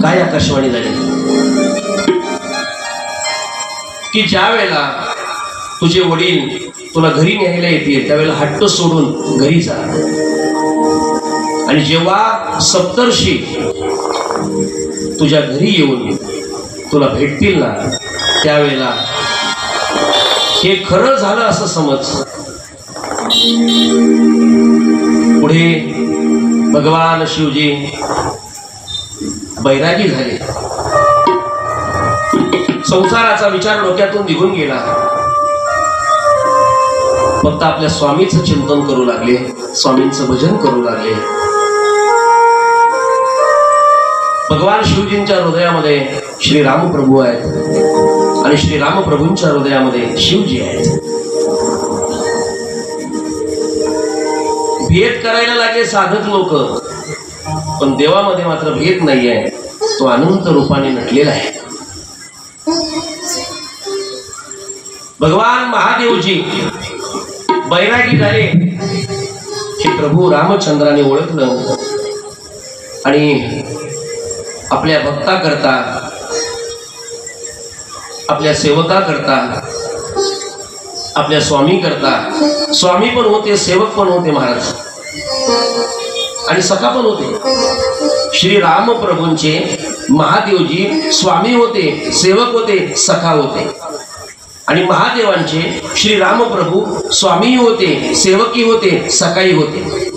काय आकाशवाणी झाली की ज्या वेळेला तुझे वडील तुला घरी न्यायला येतील त्यावेळेला हट्ट सोडून घरी जा, आणि जेव्हा सप्तर्षी तुझ्या घरी येऊन तुला भेटतील ना त्यावेळेला हे खरं झालं असं समज. पुढे भगवान शिवजी बैरागी झाले. संसाराचा विचार डोक्यातून निघून गेला. फक्त आपल्या स्वामीचं चिंतन करू लागले, स्वामींचं भजन करू लागले. भगवान शिवजींच्या हृदयामध्ये श्री रामप्रभू आहेत आणि श्री रामप्रभूंच्या हृदयामध्ये शिवजी आहेत. भेद करायला लागले साधक लोक, पण देवामध्ये मात्र भेद नाही आहे. तो अनंत रूपाने नटलेला आहे. भगवान महादेवजी बैरागी झाले हे प्रभू रामचंद्राने ओळखलं आणि आपल्या भक्ता करता, आपल्या सेवका करता, आपल्या स्वामी करता, स्वामी पण होते, सेवक पण होते महाराज, आणि सखा पण होते. श्री राम प्रभूंचे महादेवजी स्वामी होते, सेवक होते, सखा होते. आणि महादेवांचे श्री राम प्रभू स्वामी होते, सेवकी होते, सखाई होते.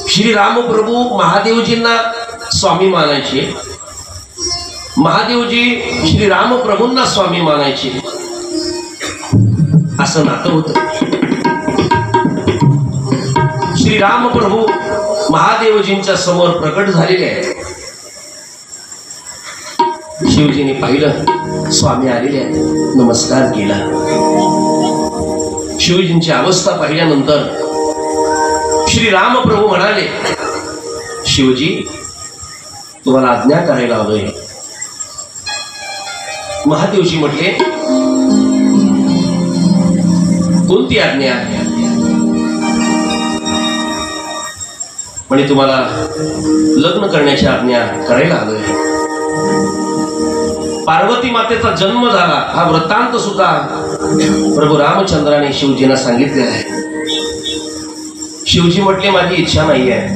श्री राम प्रभू महादेवजींना स्वामी मानायचे, महादेवजी श्री राम प्रभूंना स्वामी मानायचे. असं नातं होतं. श्री राम प्रभू महादेवजींच्या समोर प्रकट झालेले आहेत. शिवजीने पाहिलं स्वामी आलेले आहेत, नमस्कार केला. शिवजींची अवस्था पाहिल्यानंतर श्री राम प्रभू म्हणाले, शिवजी तुम्हाला आज्ञा करायला आलोय. महादेवजी म्हटले, कोणती आज्ञा? म्हणे तुम्हाला लग्न करण्याची आज्ञा करायला आलोय. पार्वती मातेचा जन्म झाला हा वृत्तांत सुद्धा प्रभू रामचंद्राने शिवजींना सांगितलेला आहे. शिवजी म्हटले, माझी इच्छा नाही आहे,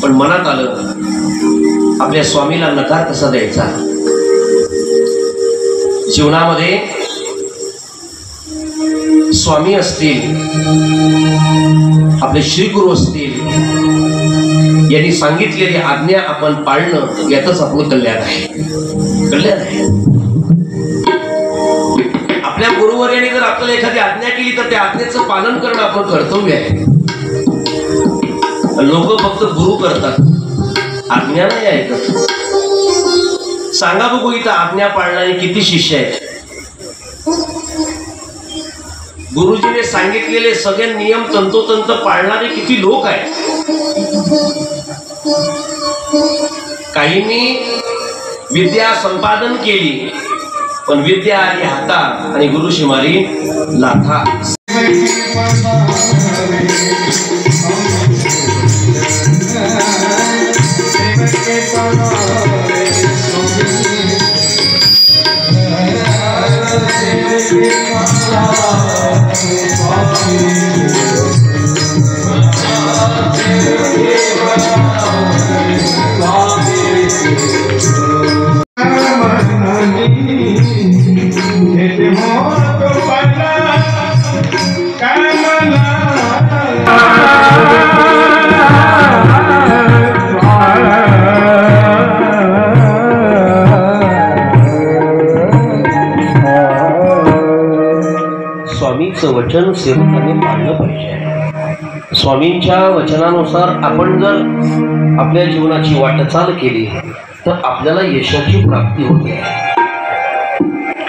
पण मनात आलं आपल्या स्वामीला नकार कसा द्यायचा. जीवनामध्ये स्वामी असतील, आपले श्रीगुरु असतील, यांनी सांगितलेली आज्ञा आपण पाळणं यातच आपलं कल्याण आहे. कल्याण आहे. आपल्या गुरुवर्यांनी जर आपल्याला एखादी आज्ञा केली तर त्या आज्ञेचं पालन करणं आपण कर्तव्य आहे. लोक फक्त गुरु करतात, आज्ञा नाही ऐकत. सांगा बघू इथं आज्ञा पाळणारे किती शिष्य आहेत? गुरुजीने सांगितलेले सगळे नियम तंतोतंत पाळणारे किती लोक आहेत? काहींनी विद्या संपादन केली, पण विद्या आली हातात आणि गुरु शिमारी लाथा. स्वामींचं वचन सेवकाने पाळलं पाहिजे. स्वामींच्या वचनानुसार आपण जर आपल्या जीवनाची वाटचाल केली तर आपल्याला यशाची प्राप्ती होते.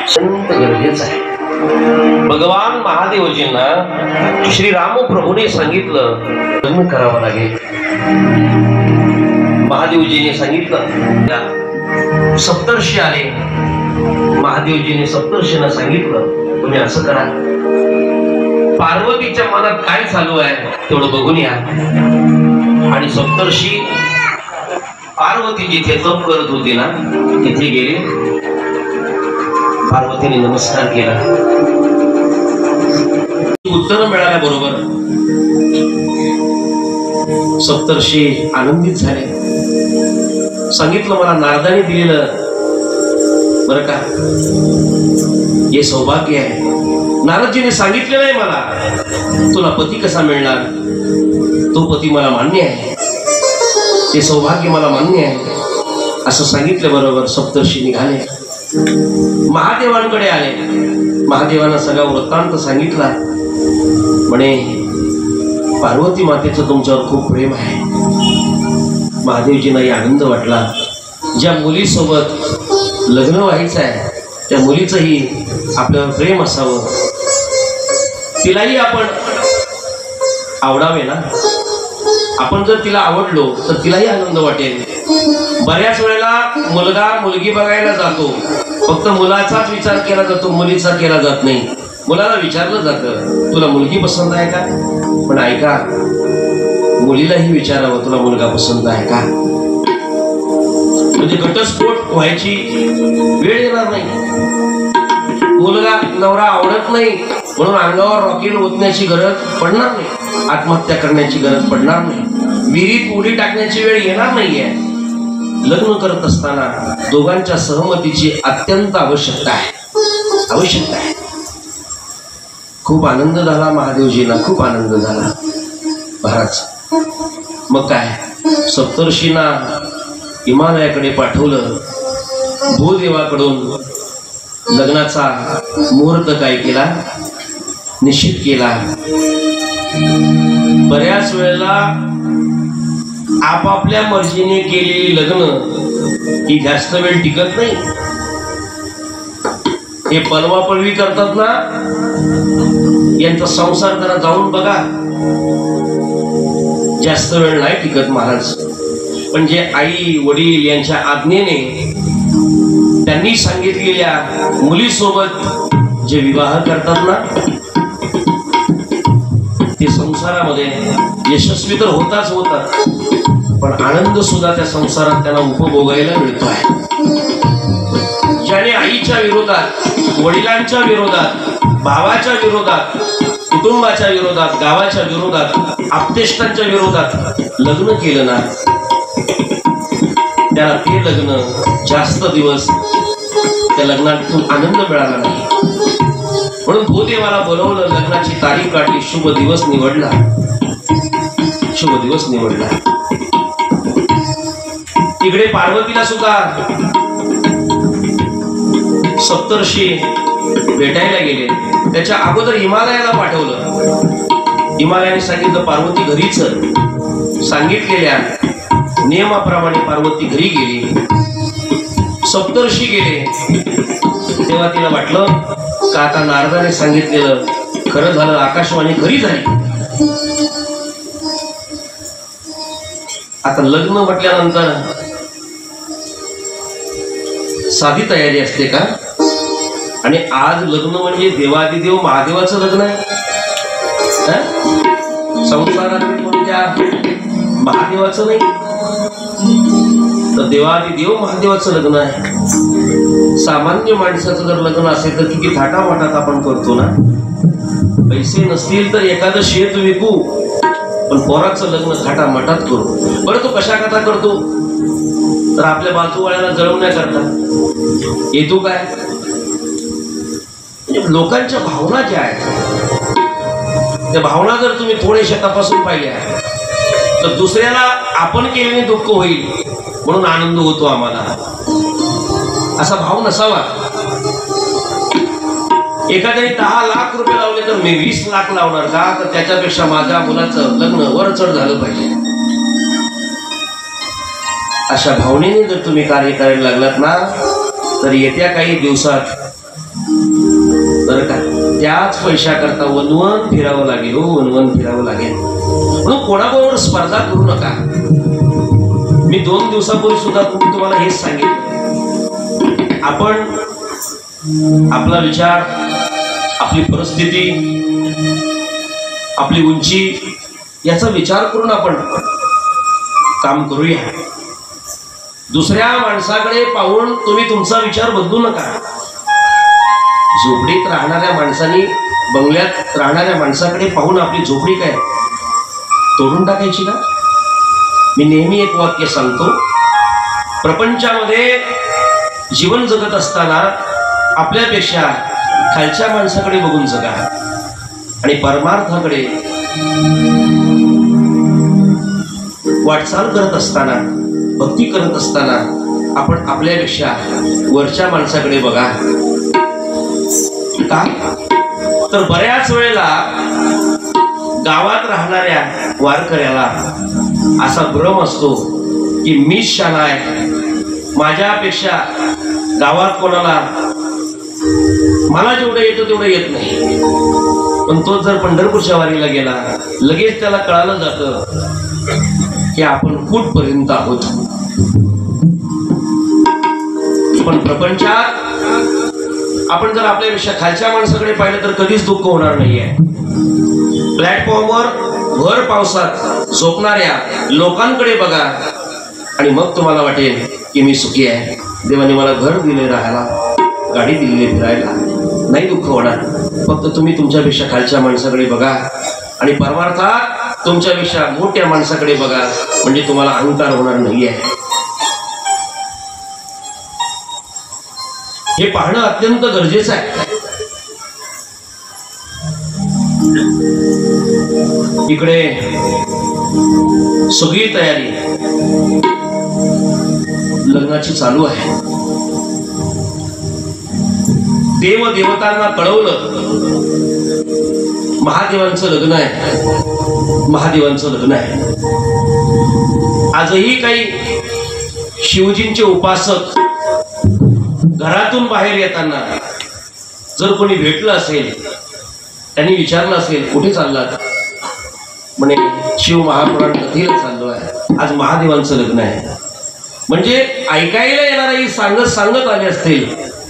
अत्यंत गरजेचं आहे. भगवान महादेवजींना श्री राम प्रभूने सांगितलं लग्न करावं लागेल. महादेवजीने सांगितलं, सप्तर्षी आले, महादेवजीने सप्तर्षींना सांगितलं तुम्ही असं करा, पार्वतीच्या मनात काय चालू आहे तेवढं बघून या. आणि सप्तर्षी पार्वती जिथे तप करत होती ना तिथे गेले. पार्वतीने नमस्कार केला. उत्तर मिळाल्याबरोबर सप्तर्षी आनंदित झाले. सांगितलं मला नारदाने दिलेलं बरं का, हे सौभाग्य आहे. नारदजीने सांगितलेलं आहे मला तुला पती कसा मिळणार, तो पती मला मान्य आहे, ते सौभाग्य मला मान्य आहे असं सांगितलं. बरोबर सप्तर्षी निघाले, महादेवांकडे आले. महादेवांना सगळा वृत्तांत सांगितला. म्हणे पार्वती मातेचं तुमच्यावर खूप प्रेम आहे. महादेवजींनाही आनंद वाटला. ज्या मुलीसोबत लग्न व्हायचं आहे त्या मुलीचंही आपल्यावर प्रेम असावं, तिलाही आपण आवडावे ना. आपण जर तिला आवडलो तर तिलाही आनंद वाटेल. बऱ्याच वेळेला मुलगा मुलगी बघायला जातो, फक्त मुलाचाच विचार केला जातो, मुलीचा केला जात नाही. मुलाला विचारलं जातं तुला मुलगी पसंत आहे का, पण ऐका मुलीलाही विचारावं तुला मुलगा पसंत आहे का. म्हणजे घटस्फोट व्हायची वेळ येणार नाही. मुलगा नवरा आवडत नाही म्हणून अंगावर रॉकेट ओतण्याची गरज पडणार नाही, आत्महत्या करण्याची गरज पडणार नाही, विहिरीत उडी टाकण्याची वेळ येणार नाहीये. लग्न करत असताना दोघांच्या सहमतीची अत्यंत आवश्यकता आहे, आवश्यकता आहे. खूप आनंद झाला महादेवजींना, खूप आनंद झाला महाराज. मग काय सप्तर्षींना हिमालयाकडे पाठवलं. भूदेवाकडून लग्नाचा मुहूर्त काय केला, निश्चित केला. बऱ्याच वेळेला आपापल्या मर्जीने केलेली लग्न ही जास्त वेळ टिकत नाही. हे पलवापलवी करतात ना, यांचा संसार जरा जाऊन बघा, जास्त वेळ नाही टिकत महाराज. पण जे आई वडील यांच्या आज्ञेने त्यांनी सांगितलेल्या मुलीसोबत जे विवाह करतात ना, ते संसारामध्ये यशस्वी तर होताच होतात, पण आनंद सुद्धा त्या संसारात त्यांना उपभोगायला मिळतो आहे. ज्याने आईच्या विरोधात, वडिलांच्या विरोधात, भावाच्या विरोधात, कुटुंबाच्या विरोधात, गावाच्या विरोधात, आप्तेष्टांच्या विरोधात लग्न केलं ना, त्याला ते लग्न जास्त दिवस त्या लग्नातून आनंद मिळाला नाही. म्हणून भूदेवाला बोलवलं, लग्नाची तारीख काढली, शुभ दिवस निवडला, शुभ दिवस निवडला. तिकडे पार्वतीला सुद्धा सप्तर्षी भेटायला गेले. त्याच्या अगोदर हिमालयाला पाठवलं. हिमालयाने सांगितलं पार्वती घरी चल. सांगितलेल्या नियमाप्रमाणे पार्वती घरी गेली. सप्तर्षी गेले. तेव्हा तिला वाटलं का आता नारदाने सांगितलेलं खरं झालं, आकाशवाणी खरी झाली. आता लग्न म्हटल्यानंतर साधी तयारी असते का? आणि आज लग्न म्हणजे देवादिदेव महादेवाचं लग्न आहे. संसारातील कोणत्या महादेवाचं नाही, तर देवादिदेव महादेवाचं लग्न आहे. सामान्य माणसाचं जर लग्न असेल तर किती थाटामाटात आपण करतो ना. पैसे नसतील तर एखादं शेत विकू, पण पोराचं लग्न थाटामाटात करू. बरं तो कशा कथा करतो, तर आपल्या बाजूवाल्याला जळवण्याकरता. येतो काय, लोकांच्या भावना ज्या आहेत त्या भावना जर तुम्ही थोडेशा तपासून पाहिल्या तर दुसऱ्याला आपण केलेले दुःख होईल म्हणून आनंद होतो आम्हाला, असा भाव नसावा. एखाद्याने 10 लाख रुपये लावले तर मी 20 लाख लावणार का, तर त्याच्यापेक्षा माझ्या मुलाचं लग्न वर चढ झालं पाहिजे. अशा भावनेने जर तुम्ही कार्य करायला लागलात ना, तर येत्या काही दिवसात बरं का त्याच पैशाकरता वनवन फिरावं लागेल. हो, वनवन फिरावं लागेल. म्हणून कोणाबरोबर स्पर्धा करू नका. मी 2 दिवसापूर्वी सुद्धा तुम्हाला हेच सांगितलं. आपण आपला विचार, आपली परिस्थिती, आपली उंची याचा विचार करून आपण काम करूया. दुसऱ्या माणसाकडे पाहून तुम्ही तुमचा विचार बदलू नका. झोपडीत राहणाऱ्या माणसाने, बंगल्यात राहणाऱ्या माणसाकडे पाहून आपली झोपडी काय तोडून टाकायची का? मी नेहमी एक वाक्य सांगतो, प्रपंचामध्ये जीवन जगत असताना आपल्यापेक्षा खालच्या माणसाकडे बघून जगा आणि परमार्थाकडे वाटचाल करत असताना, भक्ती करत असताना आपण आपल्यापेक्षा वरच्या माणसाकडे बघा. का तर बऱ्याच वेळेला गावात राहणाऱ्या वारकऱ्याला असा भ्रम असतो की मीच शाणा आहे, माझ्यापेक्षा गावात कोणाला, मला जेवढं येतं तेवढं येत नाही. पण तो जर पंढरपूरच्या वारीला गेला, लगेच त्याला कळालं जातं की आपण कुठपर्यंत आहोत. पण प्रपंचात आपण जर आपल्यापेक्षा खालच्या माणसाकडे पाहिलं तर कधीच दुःख होणार नाहीये. प्लॅटफॉर्मवर भर पावसात झोपणाऱ्या लोकांकडे बघा आणि मग तुम्हाला वाटेल की मी सुखी आहे, देवाने मला घर दिले राहायला, गाडी दिली फिरायला, नाही दुःख होणार. फक्त तुम्ही तुमच्यापेक्षा खालच्या माणसाकडे बघा आणि परमार्थात तुमच्यापेक्षा मोठ्या माणसाकडे बघा, म्हणजे तुम्हाला अहंकार होणार नाहीये. हे पाहणं अत्यंत गरजेचं आहे. इकडे सगळी तयारी लग्नाची चालू आहे. देव देवतांना कळवलं महादेवांचं लग्न आहे, महादेवांचं लग्न आहे. आजही काही शिवजींचे उपासक घरातून बाहेर येताना जर कोणी भेटलं असेल, त्यांनी विचारलं असेल कुठे चाललात, म्हणे शिव महापुराण कथेला चाललो आहे, आज महादेवांचं लग्न आहे. म्हणजे ऐकायला येणारी सांगत सांगत आले असतील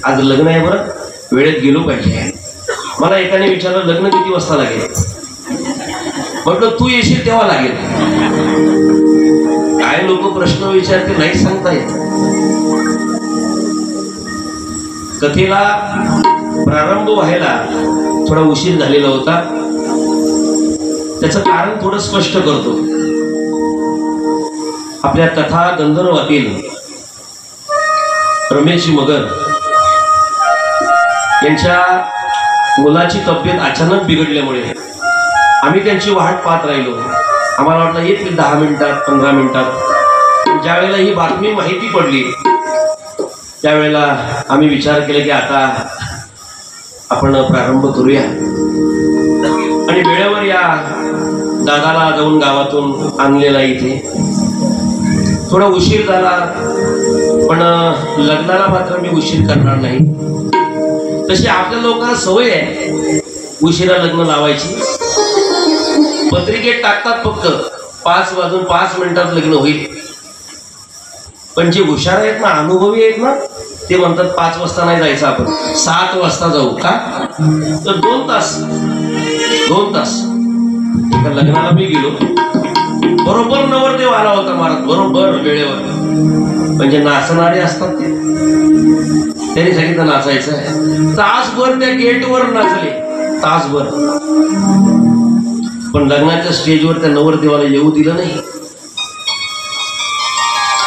आज लग्न आहे, बरं वेळेत गेलो पाहिजे. मला एकाने विचारलं लग्न किती वाजता लागेल, म्हटलं तू येशील तेव्हा लागेल. काय लोक प्रश्न विचारते नाही सांगता येत. कथेला प्रारंभ व्हायला थोडा उशीर झालेला होता. त्याचं कारण थोडं स्पष्ट करतो. आपल्या कथा गंधर्वातील रमेशजी मगर यांच्या मुलाची तब्येत अचानक बिघडल्यामुळे आम्ही त्यांची वाट पाहत राहिलो. आम्हाला वाटलं येतील 10 मिनिटात 15 मिनिटात. ज्या वेळेला ही बातमी माहिती पडली त्यावेळेला आम्ही विचार केला की आता आपण प्रारंभ करूया आणि वेळेवर या दादाला जाऊन गावातून आणलेला इथे. थोडा उशीर झाला पण लग्नाला मात्र मी उशीर करणार नाही. तशी आपल्या लोकांना सवय आहे उशिरा लग्न लावायची. पत्रिकेत टाकतात फक्त 5 वाजून 5 मिनिटात लग्न होईल. पण जे हुशार आहेत ना, अनुभवी आहेत ना, ते म्हणतात 5 वाजता नाही जायचं, आपण 7 वाजता जाऊ. का तर 2 तास एका लग्नाला मी गेलो, बरोबर नवरदेव आला होता महाराज, बरोबर वेळेवर. म्हणजे नाचणारे असतात ते, त्यांनी सांगितलं नाचायचं आहे. तासभर त्या गेटवर नाचले, तासभर. पण लग्नाच्या स्टेजवर त्या नवरदेवाला येऊ दिलं नाही.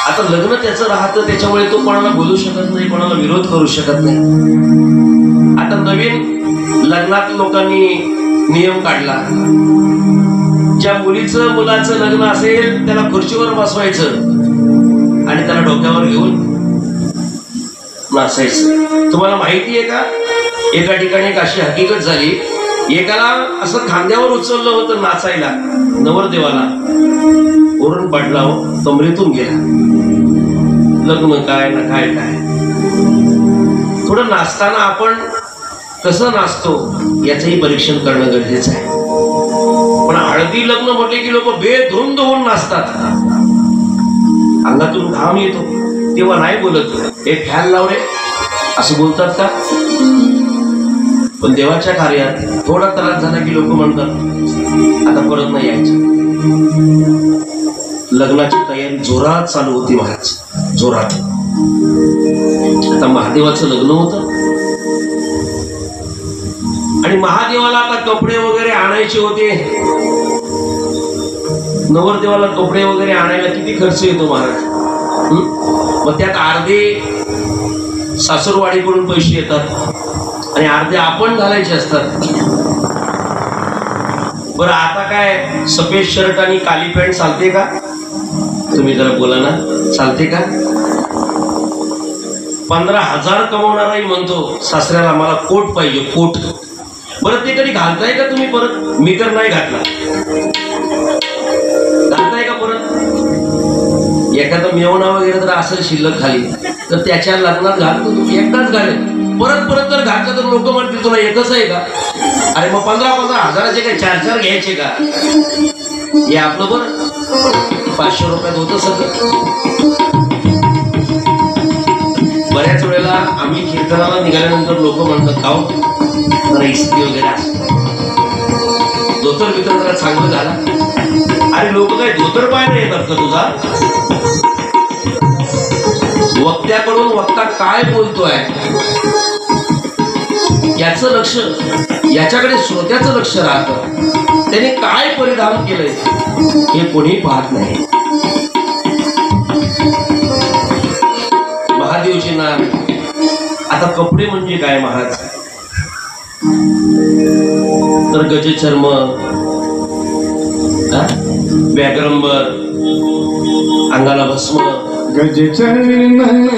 आता लग्न त्याचं राहतं, त्याच्यामुळे तो कोणाला बोलू शकत नाही, कोणाला विरोध करू शकत नाही. आता नवीन लग्नात लोकांनी नियम काढला, ज्या मुलीचं मुलाचं लग्न असेल त्याला खुर्चीवर बसवायचं आणि त्याला डोक्यावर घेऊन नाचायचं. तुम्हाला माहिती आहे का, एका ठिकाणी एक अशी हकीकत झाली, एकाला असं खांद्यावर उचललं होतं नाचायला नवरदेवाला, ओरडून पडला, हो कमरेतून गेला. लग्न काय ना काय काय. थोडं नाचताना आपण कसं नाचतो याचंही परीक्षण करणं गरजेचं आहे. पण हळदी लग्न म्हटले की लोक बेधुंद होऊन नाचतात, अंगातून घाम येतो, तेव्हा नाही बोलत हे फॅन लावले असं बोलतात का. पण देवाच्या कार्यात थोडा त्रास झाला की लोक म्हणतात आता परत नाही यायचं. लग्नाची तयारी जोरात चालू होती महाराज, जोरात. आता महादेवाचं लग्न होतं आणि महादेवाला आता कपडे वगैरे आणायचे होते. नवरदेवाला कपडे वगैरे आणायला किती खर्च येतो महाराज. मग त्यात अर्धे सासरवाडीकडून पैसे येतात आणि अर्धे आपण घालायचे असतात. बरं आता काय सफेद शर्ट आणि काली पॅन्ट चालते का? तुम्ही जरा बोला ना, चालते का? 15,000 कमवणाराही म्हणतो सासऱ्याला मला कोट पाहिजे, कोट. परत ते कधी घालताय का तुम्ही? परत मी तर नाही घातला. घालताय का परत? एखादा मेवणा वगैरे जर असेल शिल्लक खाली तर त्याच्या लग्नात घालतो, एकदाच घालेल. परत परत जर घातलं तर लोक म्हणतील तुला एकच आहे का? अरे मग 15,000 हजाराचे काय 4 घ्यायचे का? हे आपलं बरं 500 रुपयात होतं सगळं. बऱ्याच वेळेला आम्ही कीर्तनाला निघाल्यानंतर लोक म्हणतात गाव जरा इस्त्री वगैरे असते, धोतर बितर जरा चांगलं झाला. अरे लोक काय धोतर पाहायला येतात का तुझा? वक्त्याकडून वक्ता काय बोलतोय याचं लक्ष, याच्याकडे श्रोत्याचं लक्ष राहतं. त्याने काय परिधान केलंय हे कोणी पाहत नाही. महादेवजींना आता कपडे म्हणजे काय महाराज? तर गजचर्म, व्याघ्रंबर, अंगाला भस्म, गजचर्म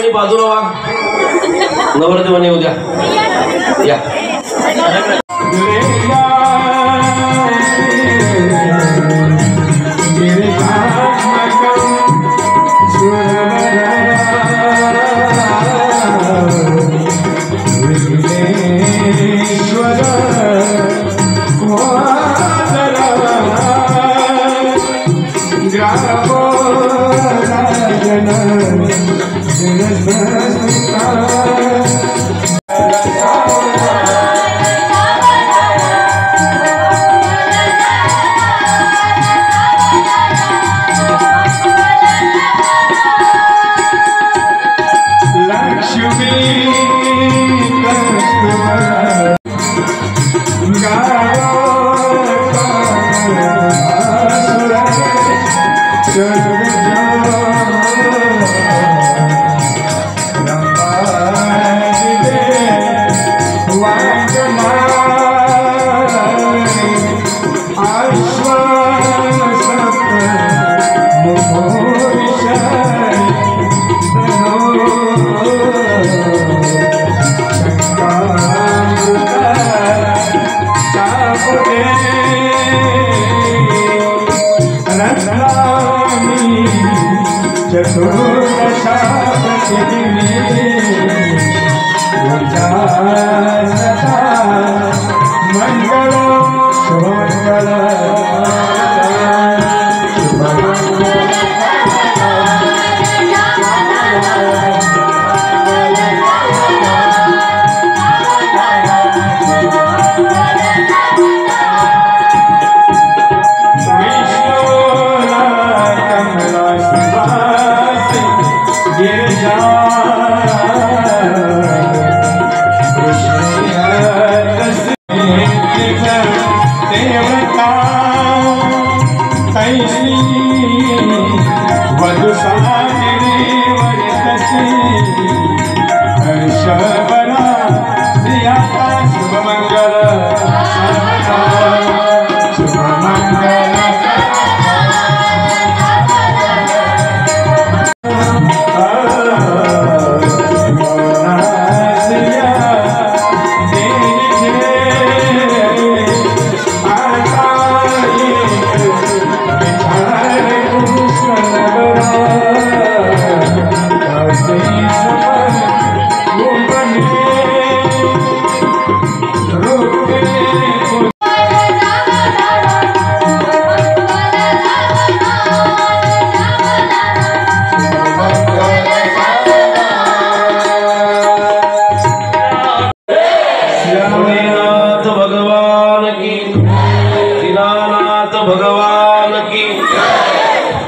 आणि बाजूला वा नवरदेवाने उद्या या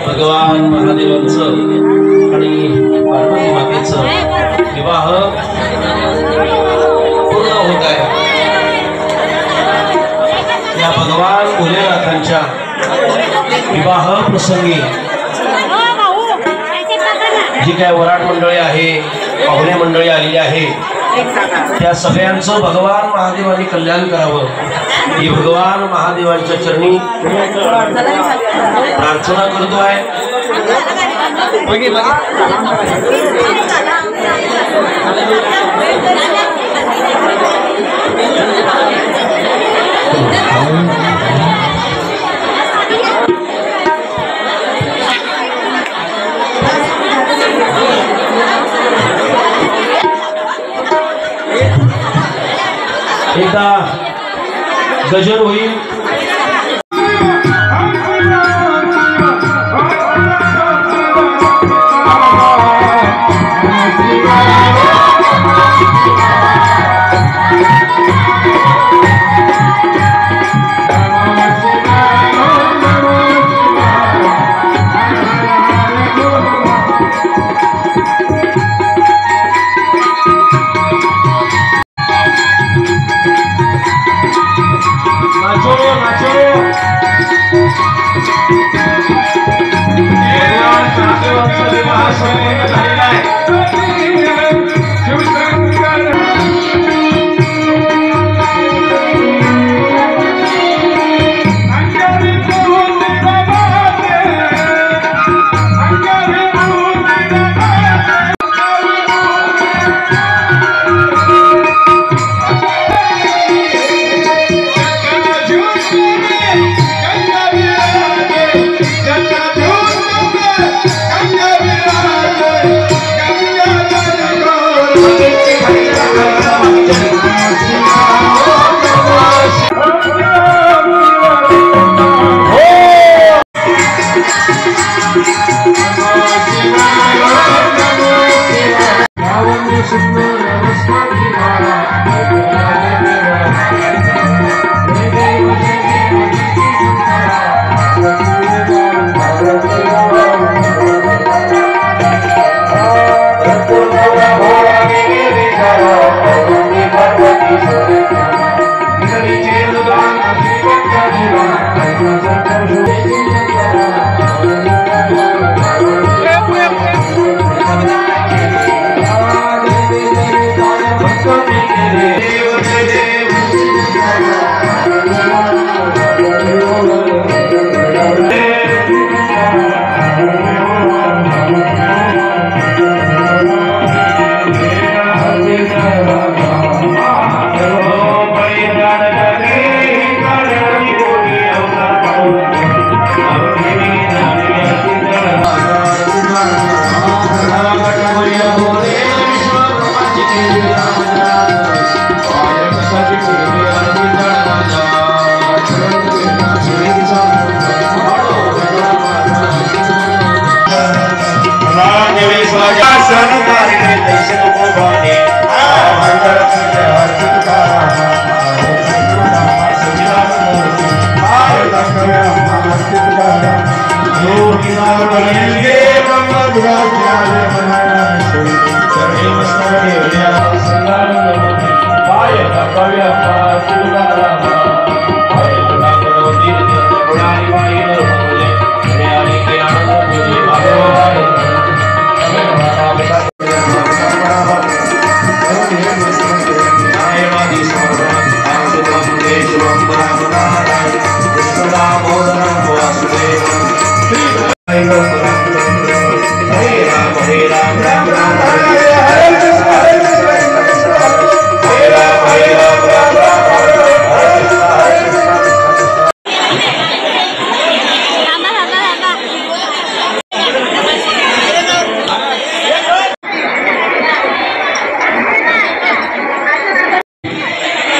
भगवान महादेवांचं आणि पार्वती मातेचं विवाह पूर्ण होत आहे। या भगवान भोलेनाथांच्या विवाह प्रसंगी जी काय वराड मंडळी आहे, पाहुणे मंडळी आलेली आहे, त्या सगळ्यांचं भगवान महादेवांनी कल्याण करावं ही भगवान महादेवांच्या चरणी प्रार्थना करतो आहे। एकदा गजर होईल। नाचो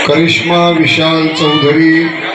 करिश्मा विशाल चौधरी